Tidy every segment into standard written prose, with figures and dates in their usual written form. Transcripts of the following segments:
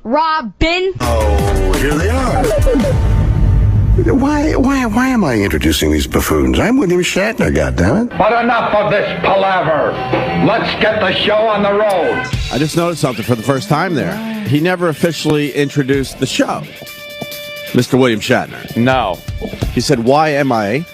Robin. Oh, here they are. Why am I introducing these buffoons? I'm William Shatner, goddammit. But enough of this palaver. Let's get the show on the road. I just noticed something for the first time there. He never officially introduced the show, Mr. William Shatner. No. He said, why am I?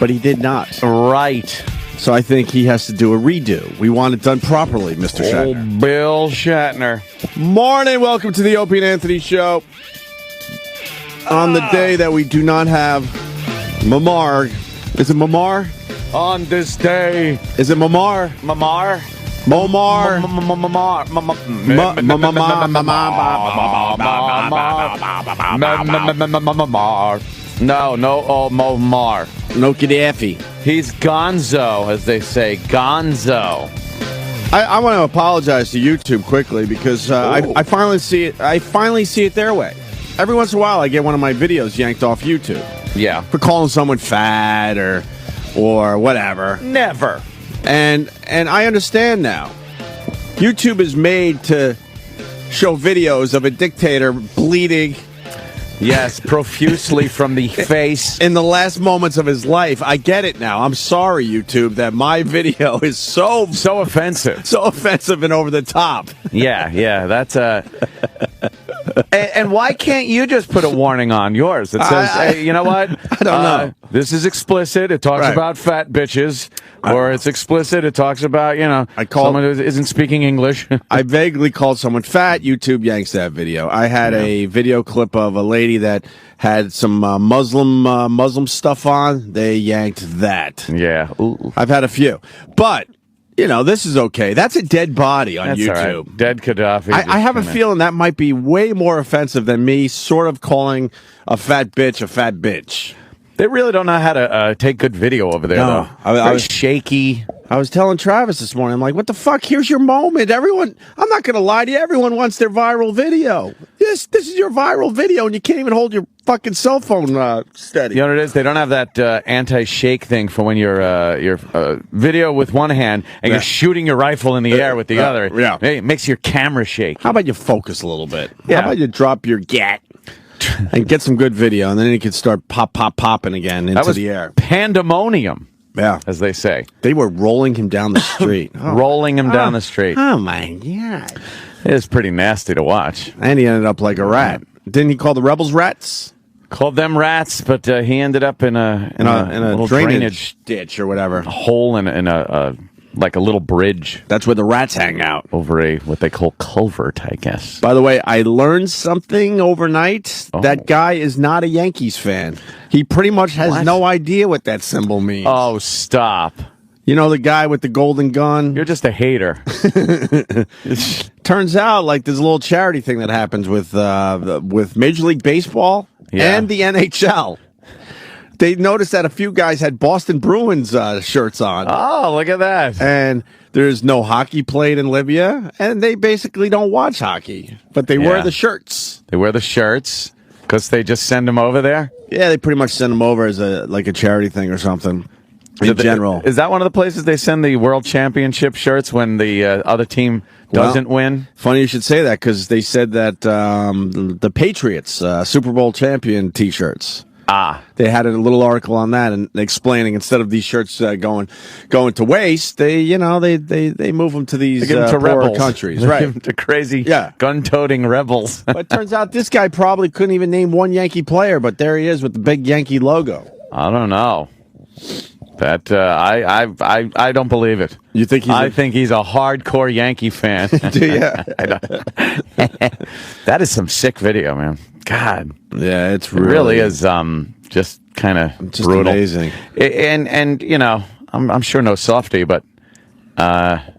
But he did not. Right. So I think he has to do a redo. We want it done properly, Mr. Shatner. Old Bill Shatner. Morning. Welcome to the Opie and Anthony show. On the day that we do not have Muammar. Is it Muammar? On this day. Is it Muammar? Muammar? Muammar. No, Muammar. No Gaddafi. He's gonzo, as they say. Gonzo. I want to apologize to YouTube quickly because I finally see it. I finally see it their way. Every once in a while, I get one of my videos yanked off YouTube. Yeah. For calling someone fat or whatever. Never. And I understand now. YouTube is made to show videos of a dictator bleeding. Yes, profusely from the face. In the last moments of his life. I get it now. I'm sorry, YouTube, that my video is so offensive. So offensive and over the top. Yeah, that's and why can't you just put a warning on yours that says, hey, you know what? I don't know. This is explicit. It talks about fat bitches. Or it's explicit. It talks about, someone who isn't speaking English. I vaguely called someone fat. YouTube yanks that video. I had a video clip of a lady that had some Muslim stuff on. They yanked that. Yeah. Ooh. I've had a few. But, this is okay. That's a dead body on That's YouTube. All right. Dead Gaddafi. I have a feeling that might be way more offensive than me sort of calling a fat bitch a fat bitch. They really don't know how to take good video over there, though. I was shaky. I was telling Travis this morning, I'm like, what the fuck? Here's your moment. Everyone, I'm not going to lie to you. Everyone wants their viral video. This is your viral video, and you can't even hold your fucking cell phone steady. You know what it is? They don't have that anti-shake thing for when you're video with one hand and you're shooting your rifle in the air with the other. Yeah. It makes your camera shake. How about you focus a little bit? Yeah. How about you drop your gat? And get some good video, and then you can start popping again into the air. Pandemonium, as they say. They were rolling him down the street. Rolling him down the street. Oh, my God. It was pretty nasty to watch. And he ended up like a rat. Didn't he call the rebels rats? Called them rats, but he ended up in a little drainage ditch or whatever. A hole in a like a little bridge. That's where the rats hang out. Over what they call culvert, I guess. By the way, I learned something overnight. Oh. That guy is not a Yankees fan. He pretty much has no idea what that symbol means. Oh, stop. You know the guy with the golden gun? You're just a hater. Turns out, like, there's a little charity thing that happens with Major League Baseball and the NHL. They noticed that a few guys had Boston Bruins shirts on. Oh, look at that. And there's no hockey played in Libya, and they basically don't watch hockey. But they wear the shirts. They wear the shirts because they just send them over there? Yeah, they pretty much send them over as a charity thing or something. In general. Is that one of the places they send the World Championship shirts when the other team doesn't win? Funny you should say that because they said that the Patriots Super Bowl champion T-shirts. They had a little article on that and explaining instead of these shirts going to waste, they move them to these poorer countries, right? Give them to crazy gun-toting rebels. But it turns out this guy probably couldn't even name one Yankee player, but there he is with the big Yankee logo. I don't know. That I don't believe it. You think I think he's a hardcore Yankee fan. Do you? That is some sick video, man. God. Yeah, it really is just kind of brutal. Amazing. And I'm sure no softy, but I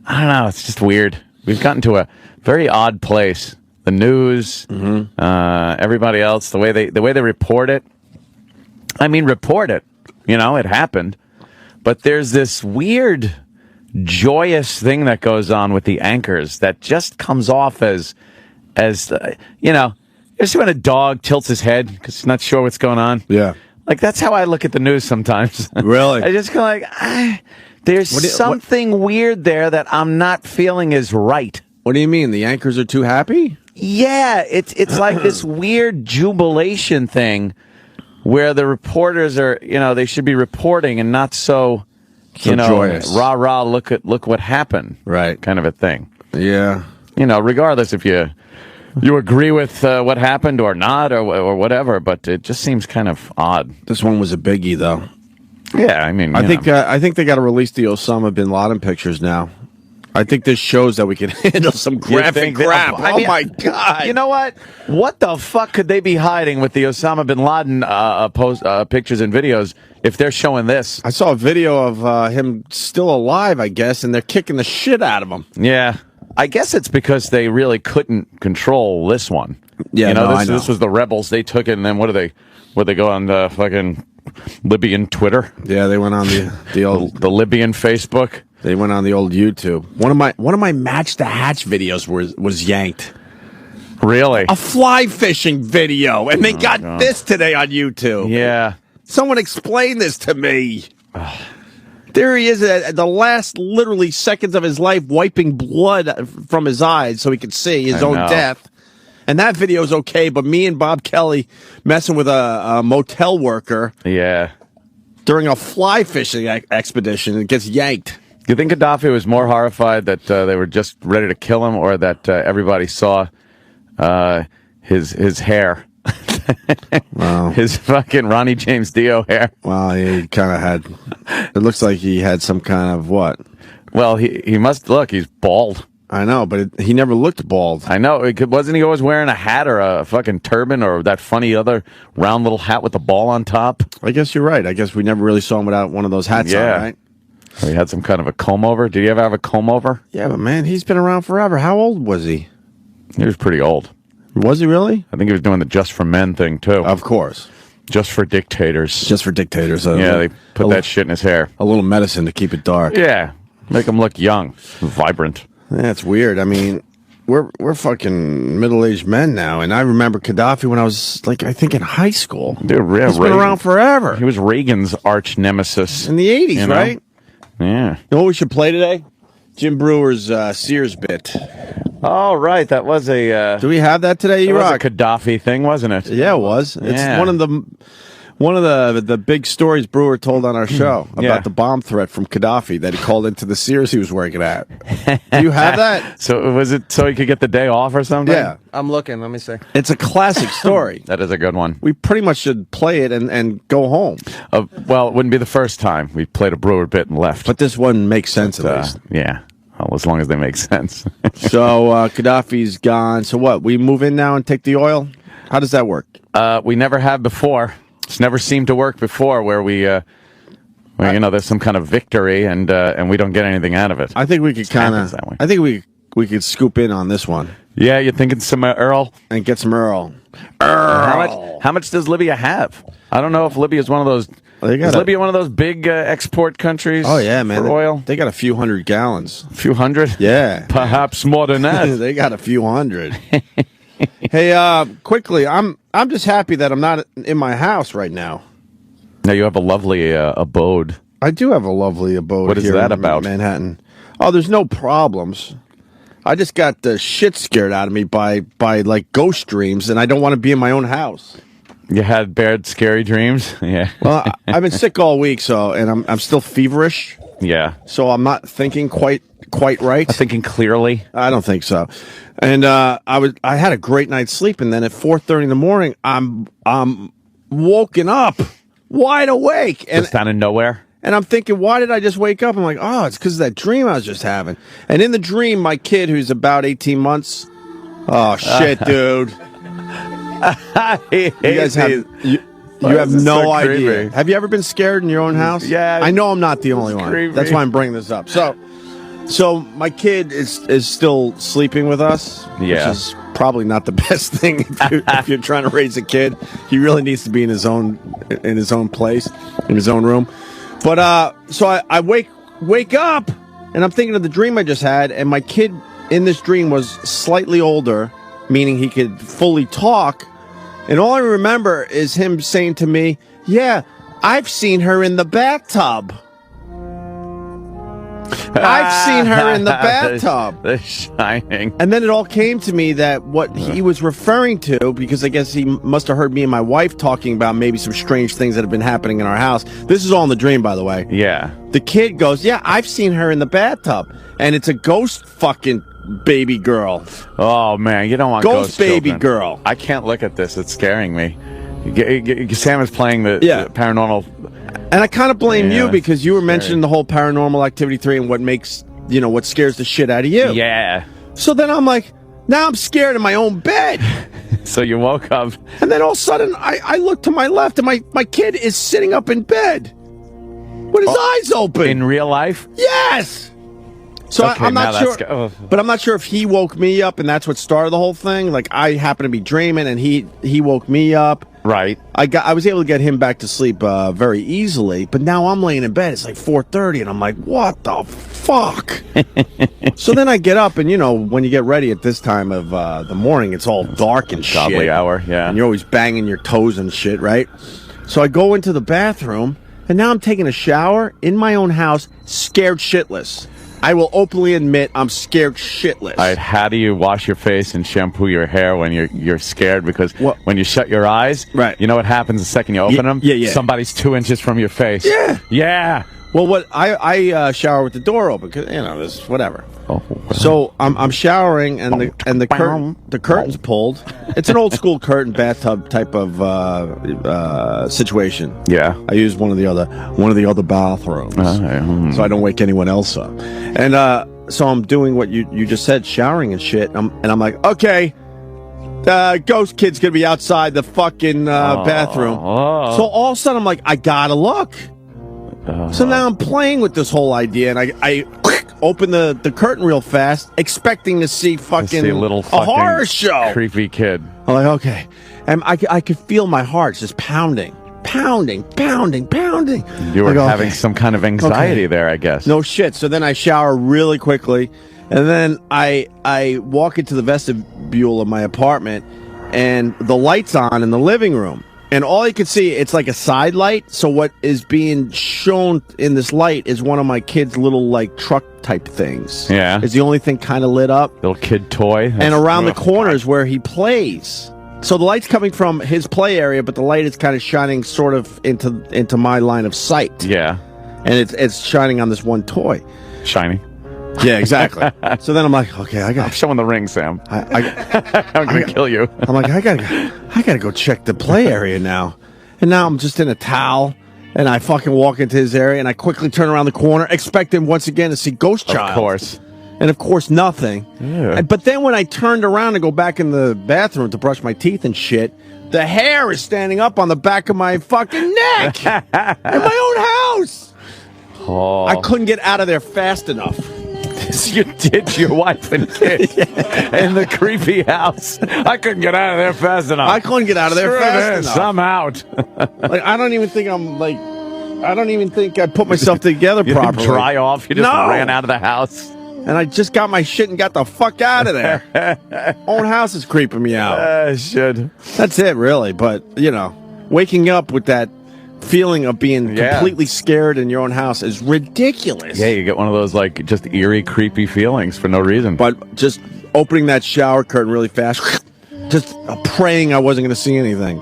don't know. It's just weird. We've gotten to a very odd place. The news, everybody else, the way they report it. I mean, report it. It happened. But there's this weird, joyous thing that goes on with the anchors that just comes off as just when a dog tilts his head because he's not sure what's going on. Yeah. Like, that's how I look at the news sometimes. Really? I just go like, there's something weird there that I'm not feeling is right. What do you mean? The anchors are too happy? Yeah, it's like this weird jubilation thing where the reporters are, they should be reporting and not so joyous. Rah rah, look what happened. Right. Kind of a thing. Yeah. Regardless if you agree with what happened or not or whatever, but it just seems kind of odd. This one was a biggie, though. Yeah, I mean, I think they got to release the Osama bin Laden pictures now. I think this shows that we can handle some graphic crap. My God. You know what? What the fuck could they be hiding with the Osama bin Laden pictures and videos if they're showing this? I saw a video of him still alive, I guess, and they're kicking the shit out of him. Yeah. I guess it's because they really couldn't control this one. Yeah, this was the rebels. They took it, and then what do they go on the fucking Libyan Twitter? Yeah, they went on the old the Libyan Facebook. They went on the old YouTube. One of my Match the Hatch videos was yanked. Really? A fly fishing video, and they got this today on YouTube. Yeah. Someone explain this to me. There he is at the last literally seconds of his life, wiping blood from his eyes so he could see his own death. And that video is okay, but me and Bob Kelly messing with a motel worker. Yeah. During a fly fishing expedition, it gets yanked. Do you think Gaddafi was more horrified that they were just ready to kill him, or that everybody saw his hair? Wow. His fucking Ronnie James Dio hair. Well, he kind of had... It looks like he had some kind of what? Well, he must look. He's bald. I know, but he never looked bald. I know. Wasn't he always wearing a hat or a fucking turban or that funny other round little hat with the ball on top? I guess you're right. I guess we never really saw him without one of those hats on, right? Or he had some kind of a comb over. Did he ever have a comb over? Yeah, but man, he's been around forever. How old was he? He was pretty old. Was he really? I think he was doing the Just for Men thing, too. Of course. Just for dictators. Just for dictators. Yeah, they put that shit in his hair. A little medicine to keep it dark. Yeah, make him look young, vibrant. That's weird. I mean, we're fucking middle-aged men now, and I remember Gaddafi when I was, I think in high school. Dude, he's been around forever. He was Reagan's arch nemesis. In the 80s, right? Yeah. You know what we should play today? Jim Brewer's Sears bit. Oh, right. That was a... Do we have that today, It was a Gaddafi thing, wasn't it? Yeah, it was. It's one of the big stories Brewer told on our show about the bomb threat from Gaddafi that he called into the Sears he was working at. Do you have that? So was it so he could get the day off or something? Yeah. I'm looking. Let me see. It's a classic story. That is a good one. We pretty much should play it and go home. Well, it wouldn't be the first time we played a Brewer bit and left. But this one makes sense at least. Yeah. Well, as long as they make sense. So Gaddafi's gone. So what? We move in now and take the oil? How does that work? We never have before. It's never seemed to work before where there's some kind of victory and we don't get anything out of it. I think we could I think we could scoop in on this one. Yeah, you're thinking some Earl? And get some Earl. How much does Libya have? I don't know if Libya is one of those... Is Libya one of those big export countries? Oh, yeah, man. For oil? They got a few hundred gallons. A few hundred? Yeah. Perhaps more than that. They got a few hundred. Hey, quickly, I'm just happy that I'm not in my house right now. Now, you have a lovely abode. I do have a lovely abode. What is here that in about? Manhattan. Oh, there's no problems. I just got the shit scared out of me by ghost dreams, and I don't want to be in my own house. You had bad, scary dreams? Yeah. Well, I've been sick all week, and I'm still feverish. Yeah. So I'm not thinking quite right. I'm thinking clearly. I don't think so. And I had a great night's sleep, and then at 4:30 in the morning, I'm woken up, wide awake, and just out of nowhere. And I'm thinking, why did I just wake up? I'm like, oh, it's because of that dream I was just having. And in the dream, my kid, who's about 18 months, oh shit, dude. You guys have you have no so idea. creepy. Have you ever been scared in your own house? Yeah. I know I'm not the only one. Creepy. That's why I'm bringing this up. So my kid is still sleeping with us, which is probably not the best thing if you're trying to raise a kid. He really needs to be in his own place, in his own room. But so I wake up and I'm thinking of the dream I just had, and my kid in this dream was slightly older, meaning he could fully talk. And all I remember is him saying to me, "Yeah, I've seen her in the bathtub." I've seen her in the bathtub. The Shining. And then it all came to me that what he was referring to, because I guess he must have heard me and my wife talking about maybe some strange things that have been happening in our house. This is all in the dream, by the way. Yeah. The kid goes, yeah, I've seen her in the bathtub. And it's a ghost fucking baby girl. Oh, man, you don't want ghost baby children. Girl. I can't look at this. It's scaring me. Sam is playing the paranormal. And I kind of blame you because you were scary. mentioning the whole Paranormal Activity 3 and what makes, what scares the shit out of you. Yeah. So then I'm like, now I'm scared in my own bed. So you woke up. And then all of a sudden, I look to my left and my kid is sitting up in bed with his eyes open. In real life? Yes! So Okay, I'm not now sure, but I'm not sure if he woke me up and that's what started the whole thing. Like I happened to be dreaming and he woke me up. Right. I was able to get him back to sleep very easily, but now I'm laying in bed. It's like 4:30, and I'm like, what the fuck? So then I get up, and when you get ready at this time of the morning, it's all dark and shit. Godly hour, yeah. And you're always banging your toes and shit, right? So I go into the bathroom, and now I'm taking a shower in my own house, scared shitless. I will openly admit I'm scared shitless. All right, how do you wash your face and shampoo your hair when you're scared? Because when you shut your eyes, right. You know what happens the second you open them? Yeah. Somebody's 2 inches from your face. Yeah. Yeah. Well, what I shower with the door open because this whatever. Oh. So I'm showering and the curtain's pulled. It's an old school curtain bathtub type of situation. Yeah. I use one of the other bathrooms so I don't wake anyone else up. And so I'm doing what you just said, showering and shit. And I'm like, okay. Ghost kid's gonna be outside the fucking bathroom. So all of a sudden I'm like, I gotta look. So now I'm playing with this whole idea, and I open the curtain real fast, expecting to see fucking a horror show. Creepy kid. I'm like, okay, and I could feel my heart just pounding. You were having some kind of anxiety there, I guess. No shit. So then I shower really quickly, and then I walk into the vestibule of my apartment, and the light's on in the living room. And all you can see, it's like a side light. So what is being shown in this light is one of my kids' little like truck type things. Yeah. It's the only thing kind of lit up. Little kid toy. And around the corners where he plays. So the light's coming from his play area, but the light is kind of shining sort of into my line of sight. Yeah. And it's shining on this one toy. Shiny. Yeah, exactly. So then I'm like, okay, I'm showing the ring, Sam. I'm gonna kill you. I'm like, I gotta go check the play area now. And now I'm just in a towel, and I fucking walk into his area, and I quickly turn around the corner, expecting once again to see Ghost Child. Of course. And of course, nothing. Yeah. But then when I turned around to go back in the bathroom to brush my teeth and shit, the hair is standing up on the back of my fucking neck in my own house. Oh. I couldn't get out of there fast enough. You did, your wife and kid in the creepy house. I couldn't get out of there fast enough. I couldn't get out of there fast enough. I'm out. Like I don't even think I put myself together you properly. Didn't dry off. You just ran out of the house. And I just got my shit and got the fuck out of there. Own house is creeping me out. Should. That's it, really. But waking up with that feeling of being completely scared in your own house is ridiculous. Yeah, you get one of those like just eerie, creepy feelings for no reason. But just opening that shower curtain really fast, just praying I wasn't going to see anything.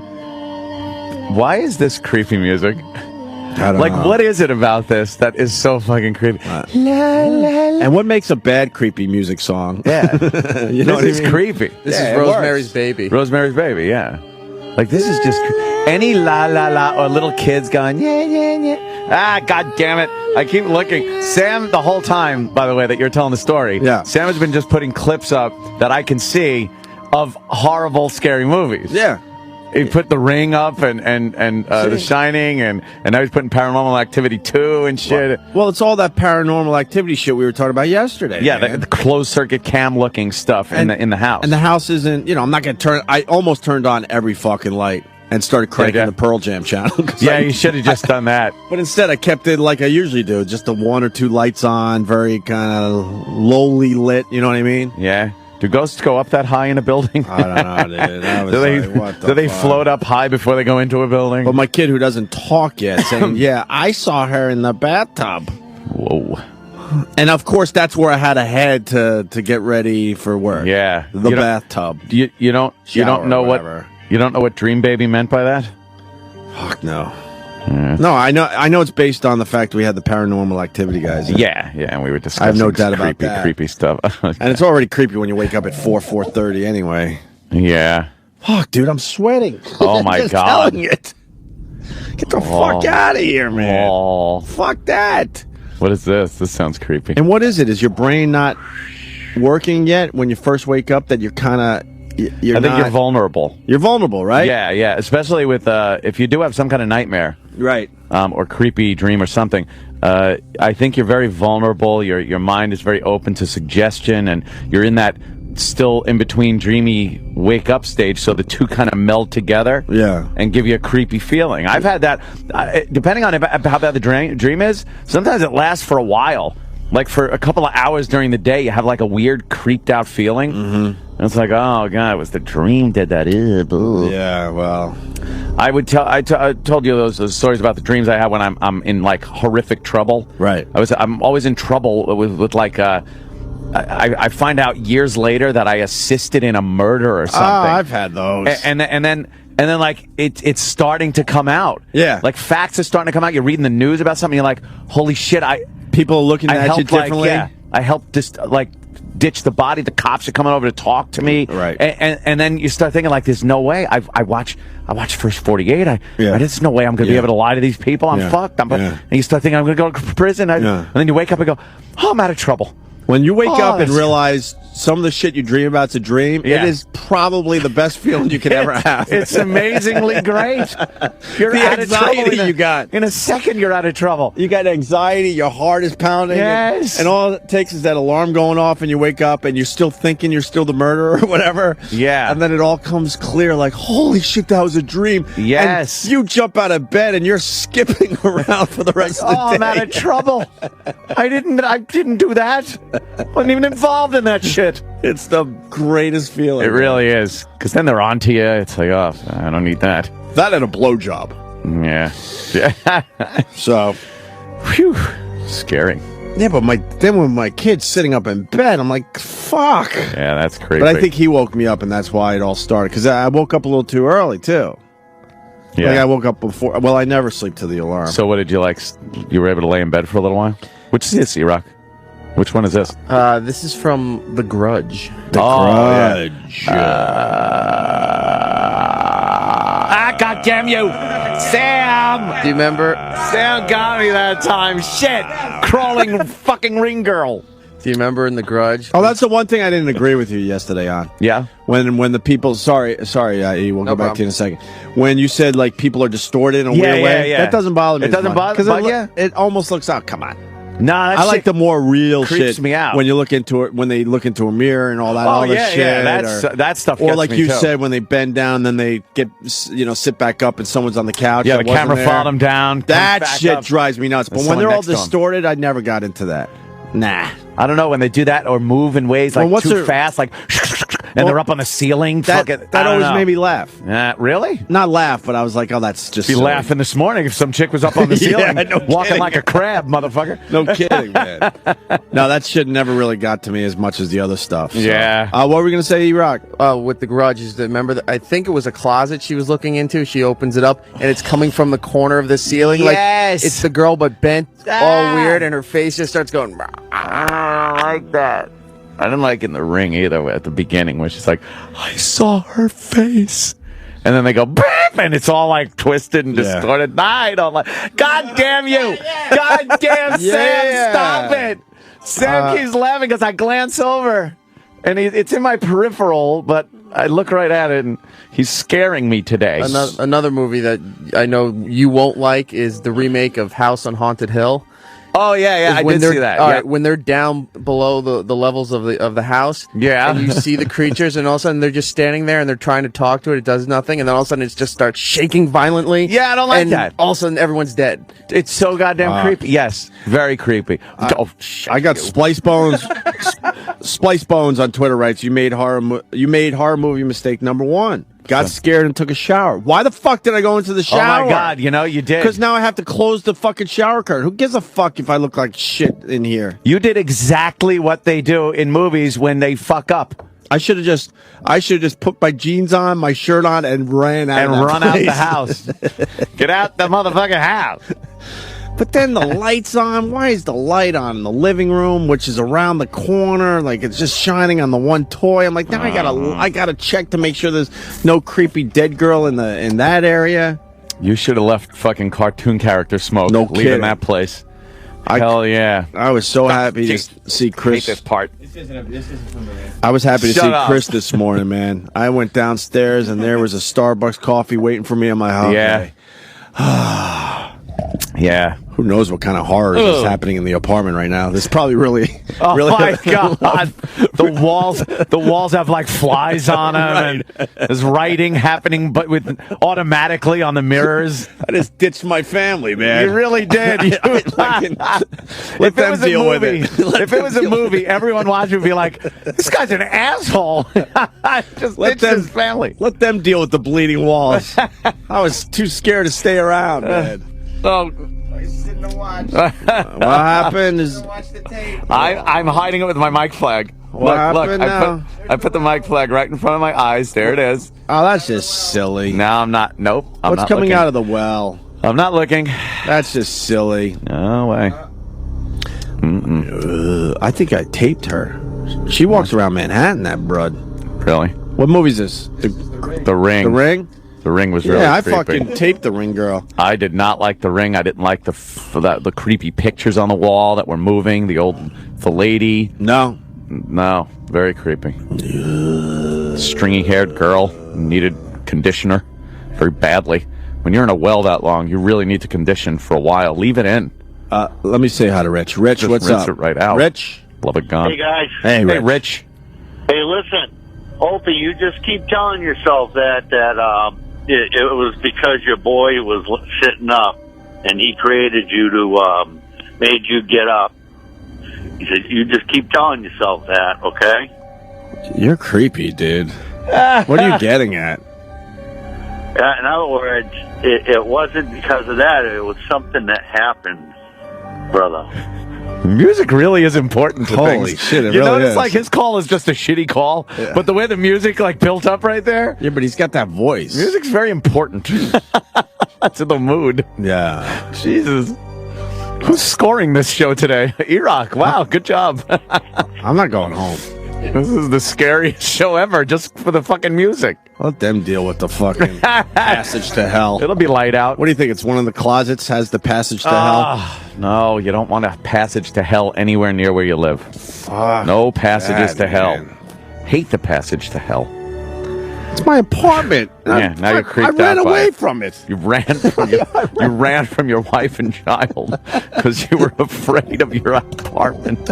Why is this creepy music? I don't know. What is it about this that is so fucking creepy? And what makes a bad creepy music song? Yeah, you know this is what I mean? creepy. This is Rosemary's Baby. Rosemary's Baby, yeah. Like this is just any la la la or little kids going yeah. God damn it! I keep looking. Sam, the whole time, by the way, that you're telling the story, Sam has been just putting clips up that I can see of horrible, scary movies. Yeah. He put The Ring up and The Shining and now he's putting Paranormal Activity 2 and shit. Well, it's all that Paranormal Activity shit we were talking about yesterday. Yeah, the closed circuit cam looking stuff in the house. And the house isn't, I'm not going to turn. I almost turned on every fucking light and started cranking the Pearl Jam channel. Yeah, you should have just done that. But instead, I kept it like I usually do, just the one or two lights on, very kind of lowly lit. You know what I mean? Yeah. Do ghosts go up that high in a building? I don't know, dude. I was do they float up high before they go into a building? But my kid who doesn't talk yet saying, yeah, I saw her in the bathtub. Whoa. And of course, that's where I had to head to get ready for work. Yeah, the bathtub. You don't know whatever. You don't know what Dream Baby meant by that? Fuck no. No, I know it's based on the fact we had the Paranormal Activity guys. Yeah, and we were discussing I have no doubt about that. Creepy stuff. And it's already creepy when you wake up at 4:30 anyway. Yeah. Fuck, dude, I'm sweating. Oh my Just God. telling it. Get the fuck out of here, man. Oh. Fuck that. What is this? This sounds creepy. And what is it? Is your brain not working yet when you first wake up that you're kind of... I think you're vulnerable. You're vulnerable, right? Yeah. Especially with if you do have some kind of nightmare, right, or creepy dream or something. I think you're very vulnerable. Your mind is very open to suggestion, and you're in that still in between dreamy wake up stage. So the two kind of meld together, and give you a creepy feeling. I've had that. Depending on how bad the dream is, sometimes it lasts for a while. Like for a couple of hours during the day, you have like a weird creeped out feeling. Mm-hmm. And it's like, oh God, it was the dream did that. Ew. Yeah, well, I told you those stories about the dreams I have when I'm in like horrific trouble. Right. I'm always in trouble with like I find out years later that I assisted in a murder or something. Oh, I've had those. And then like it's starting to come out. Yeah. Like facts are starting to come out. You're reading the news about something. You're like, holy shit! People are looking at you differently. I helped just like ditch the body. The cops are coming over to talk to me. Right. And then you start thinking like, there's no way. I watch First 48. There's no way I'm going to be able to lie to these people. I'm fucked. And you start thinking I'm going to go to prison. And then you wake up and go, oh, I'm out of trouble. When you wake up and realize some of the shit you dream about's a dream, it is probably the best feeling you could ever have. It's amazingly great. You're the out anxiety of trouble you got. In a second, you're out of trouble. You got anxiety, your heart is pounding. Yes. And all it takes is that alarm going off and you wake up and you're still thinking you're still the murderer or whatever. Yeah. And then it all comes clear like, holy shit, that was a dream. Yes. And you jump out of bed and you're skipping around for the rest of the day. I'm out of trouble. I didn't do that. Wasn't even involved in that shit. It's the greatest feeling. It really is. Because then they're on to you. It's like, oh, I don't need that. That and a blowjob. Yeah. So. Whew. Scary. Yeah, but then when my kid's sitting up in bed, I'm like, fuck. Yeah, that's crazy. But I think he woke me up, and that's why it all started. Because I woke up a little too early, too. Yeah. Like I woke up before. Well, I never sleep to the alarm. So what did you like? You were able to lay in bed for a little while? Which is this, E-Rock? Which one is this? This is from The Grudge. The Grudge. God damn you! Sam! Do you remember? Sam got me that time. Shit! Crawling fucking ring girl. Do you remember in The Grudge? Oh, that's the one thing I didn't agree with you yesterday on. Yeah? When the people... Sorry, we'll go back to you in a second. When you said, like, people are distorted in a weird way. Yeah. That doesn't bother me. It doesn't bother you? It almost looks out. Come on. No, I like the more real creeps shit me out. when you look into it, when they look into a mirror and all that other shit. Yeah, that stuff. Or gets like me you too. said, when they bend down, then they get sit back up and someone's on the couch. Yeah, that the wasn't camera there. followed them down. That back shit up. drives me nuts. But There's when they're all someone next to 'em. distorted, I never got into that. Nah. I don't know when they do that or move in ways like what's too their- fast, like, and they're up on the ceiling. That always made me laugh. Really? Not laugh, but I was like, oh, that's just Be silly. laughing this morning if some chick was up on the ceiling, no walking kidding. like a crab, motherfucker. No kidding, man. No, that shit never really got to me as much as the other stuff. So. Yeah. What were we going to say, E-Rock? With The Grudge, remember, I think it was a closet she was looking into. She opens it up, and it's coming from the corner of the ceiling. Yes. Like, it's the girl, but bent, all weird, and her face just starts going... I don't like that. I didn't like in The Ring either at the beginning where she's like, I saw her face. And then they go, beep, and it's all like twisted and distorted. Nah, I don't like. God damn you. God damn Sam, stop it. Sam keeps laughing because I glance over. And it's in my peripheral, but I look right at it, and he's scaring me today. Another movie that I know you won't like is the remake of House on Haunted Hill. Oh yeah, I did see that. All right, when they're down below the levels of the house, and you see the creatures, and all of a sudden they're just standing there and they're trying to talk to it. It does nothing, and then all of a sudden it just starts shaking violently. Yeah, I don't like that. All of a sudden everyone's dead. It's so goddamn creepy. Yes, very creepy. I got Splice Bones. Splice Bones on Twitter writes, "You made horror movie mistake number one." got scared and took a shower. Why the fuck did I go into the shower? Oh my God, you did. Because now I have to close the fucking shower curtain. Who gives a fuck if I look like shit in here? You did exactly what they do in movies when they fuck up. I should have just put my jeans on, my shirt on, and ran out. And run out the house. Get out the motherfucking house. But then the light's on. Why is the light on in the living room, which is around the corner? Like it's just shining on the one toy. I'm like, now I gotta check to make sure there's no creepy dead girl in that area. You should have left fucking cartoon character smoke. No leaving kidding. that place. Hell yeah! I was so happy to see Chris. Hate this part. I was happy to Shut see up. Chris this morning, man. I went downstairs and there was a Starbucks coffee waiting for me on my hallway. Yeah. Yeah. Who knows what kind of horrors is happening in the apartment right now? This is probably really. Oh really my God! The walls have like flies on them, Right. and there's writing happening, but with automatically on the mirrors. I just ditched my family, man. You really did. Let them deal with it. If it was a movie, everyone watching would be like, "This guy's an asshole." Just ditched his family. Let them deal with the bleeding walls. I was too scared to stay around, man. Oh. What happened is I'm hiding it with my mic flag. What happened now? I put the mic flag right in front of my eyes. There it is. Oh, that's just silly. No, I'm not. Nope. What's coming out of the well? I'm not looking. That's just silly. No way. I think I taped her. She walks around Manhattan, that broad. Really? What movie is this? The Ring. The Ring? The Ring was really Yeah, I creepy. fucking taped The Ring girl. I did not like The Ring. I didn't like the creepy pictures on the wall that were moving. The lady. No. No, very creepy. Stringy-haired girl needed conditioner very badly. When you're in a well that long, you really need to condition for a while. Leave it in. Let me say hi to Rich. Rich, Just what's rinse up? it right out. Rich? Love it gone. Hey, guys. Hey, Rich. Hey, Rich. Hey, listen. Opie, you just keep telling yourself that it was because your boy was sitting up and he created you to made you get up. He said, you just keep telling yourself that, okay? You're creepy, dude. What are you getting at? In other words, it wasn't because of that. It was something that happened, brother. Music really is important to Holy things. shit, it you really notice is. like his call is just a shitty call, but the way the music like built up right there, Yeah, but he's got that voice. music's very important to the mood. Yeah. Jesus. Who's scoring this show today? Iraq. Wow, good job. I'm not going home. This is the scariest show ever just for the fucking music. Let them deal with the fucking passage to hell. It'll be light out. What do you think? It's one of the closets has the passage to hell? No, you don't want a passage to hell anywhere near where you live. No passages to hell. man. Hate the passage to hell. It's my apartment. Yeah, now you're creeped I ran out by away it. from it. You ran from you ran from your wife and child because you were afraid of your apartment.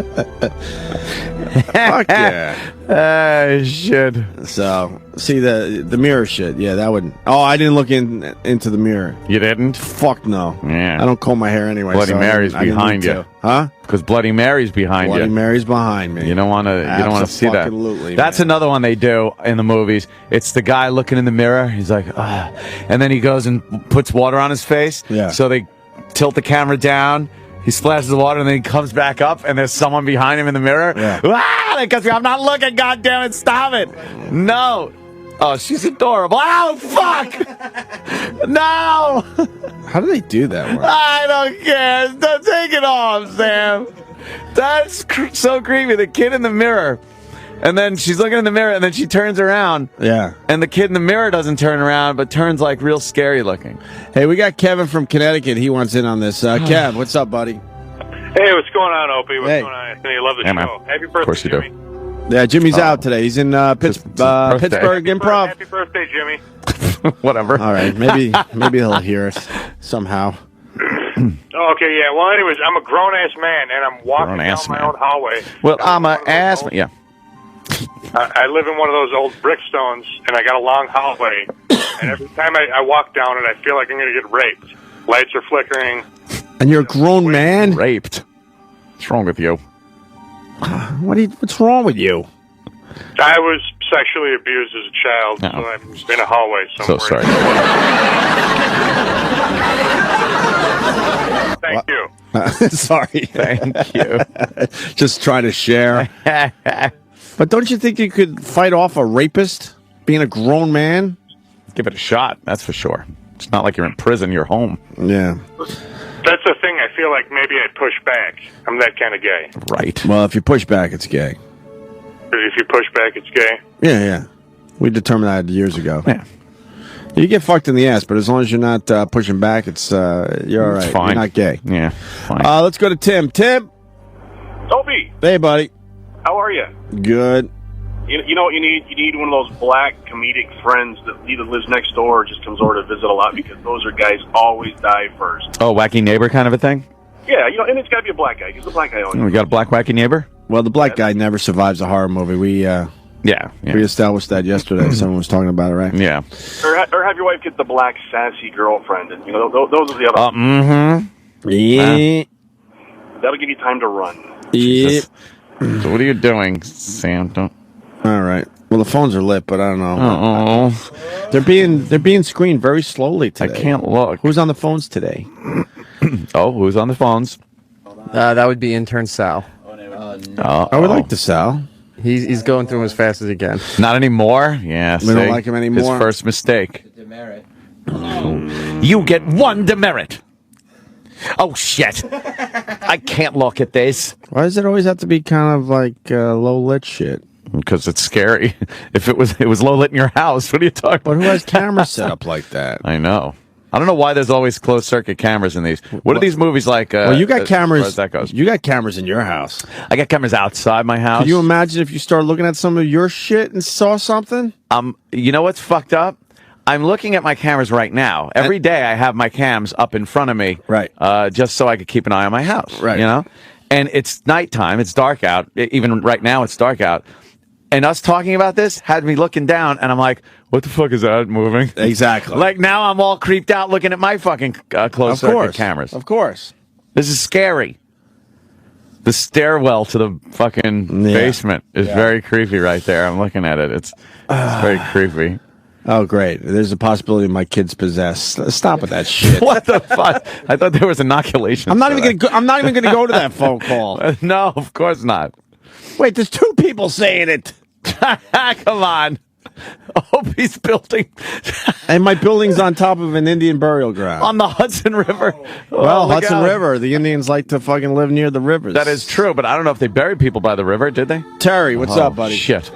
Fuck yeah. Shit. So, see the mirror shit. Yeah, that would. Oh, I didn't look into the mirror. You didn't? Fuck no. Yeah. I don't comb my hair anyway. Bloody so Mary's I didn't behind need you. to. Huh? Because Bloody Mary's behind Bloody you. Mary's behind me. You don't want to. You don't want to see that. Abso-fucking-lutely, That's man. another one they do in the movies. It's the guy looking in the mirror. He's like, ah, and then he goes and puts water on his face. Yeah. So they tilt the camera down. He splashes the water and then he comes back up and there's someone behind him in the mirror. Yeah. Ah, because I'm not looking. God damn it! Stop it! No. Oh, she's adorable. Oh, fuck! No! How do they do that one? I don't care. Take it off, Sam. That's so creepy. The kid in the mirror. And then she's looking in the mirror and then she turns around. Yeah. And the kid in the mirror doesn't turn around, but turns like real scary looking. Hey, we got Kevin from Connecticut. He wants in on this. Kev, what's up, buddy? Hey, what's going on, Opie? What's Hey. going on, Anthony? I love the Hey, man. show. Happy Of birthday, course you do. Jimmy. Yeah, Jimmy's out today. He's in birthday. Pittsburgh Improv. Happy birthday, Jimmy. Whatever. All right, maybe he'll hear us somehow. Oh, okay, yeah. Well, anyways, I'm a grown-ass man, and I'm walking down Grown-ass my man. own hallway. Well, I'm One a of those ass. old- Yeah. I live in one of those old brickstones, and I got a long hallway. And every time I walk down it, I feel like I'm going to get raped. Lights are flickering. And you're a grown man. Raped. What's wrong with you? What's wrong with you? I was sexually abused as a child, so I'm in a hallway somewhere. So sorry. Thank you. Sorry. Thank you. Just trying to share. But don't you think you could fight off a rapist being a grown man? Give it a shot, that's for sure. It's not like you're in prison, you're home. Yeah. That's the thing. I feel like maybe I'd push back. I'm that kind of gay. Right. Well, if you push back, it's gay. If you push back, it's gay. Yeah. We determined that years ago. Yeah. You get fucked in the ass, but as long as you're not pushing back, it's you're all right. It's fine. You're not gay. Yeah, fine. Let's go to Tim. Tim. Opie, Hey, buddy. how are you? Good. You know what you need? You need one of those black comedic friends that either lives next door or just comes over to visit a lot, because those are guys always die first. Oh, wacky neighbor kind of a thing? Yeah, and it's got to be a black guy, because the black guy always. We got a black wacky neighbor? Well, the black guy never survives a horror movie. We established that yesterday. Someone was talking about it, right? Yeah. Or have your wife get the black sassy girlfriend, and those are the other. Yeah. That'll give you time to run. Yeah. So what are you doing, Sam? Don't. All right. Well, the phones are lit, but I don't know. Oh, They're being screened very slowly today. I can't look. Who's on the phones today? Oh, who's on the phones? That would be intern Sal. I would like to Sal. He's going through them as fast as he can. Not anymore? Yeah, We don't like him anymore. His first mistake. You get one demerit. Oh, shit. I can't look at this. Why does it always have to be kind of like low lit shit? Because it's scary. If it was low lit in your house, what are you talking But about? who has cameras set up like that? I know. I don't know why there's always closed circuit cameras in these. What are these movies like? Well, you got as far cameras. as that goes? You got cameras in your house. I got cameras outside my house. Can you imagine if you start looking at some of your shit and saw something? You know what's fucked up? I'm looking at my cameras right now. Every day I have my cams up in front of me. Right. Just so I could keep an eye on my house. Right. You know? And it's nighttime. It's dark out. Even right now, it's dark out. And us talking about this had me looking down, and I'm like, what the fuck is that moving? Exactly. Like, now I'm all creeped out looking at my fucking closed circuit cameras. Of course. This is scary. The stairwell to the fucking basement is very creepy right there. I'm looking at it. It's very creepy. Oh, great. There's a possibility my kid's possessed. Stop with that shit. What the fuck? I thought there was inoculation. I'm not even going to go to that phone call. No, of course not. Wait, there's two people saying it. Come on. Opie's building And my building's on top of an Indian burial ground. on the Hudson River. Well, Oh, look Hudson out. River. The Indians like to fucking live near the rivers. That is true, but I don't know if they buried people by the river, did they? Terry, what's up, buddy? Shit.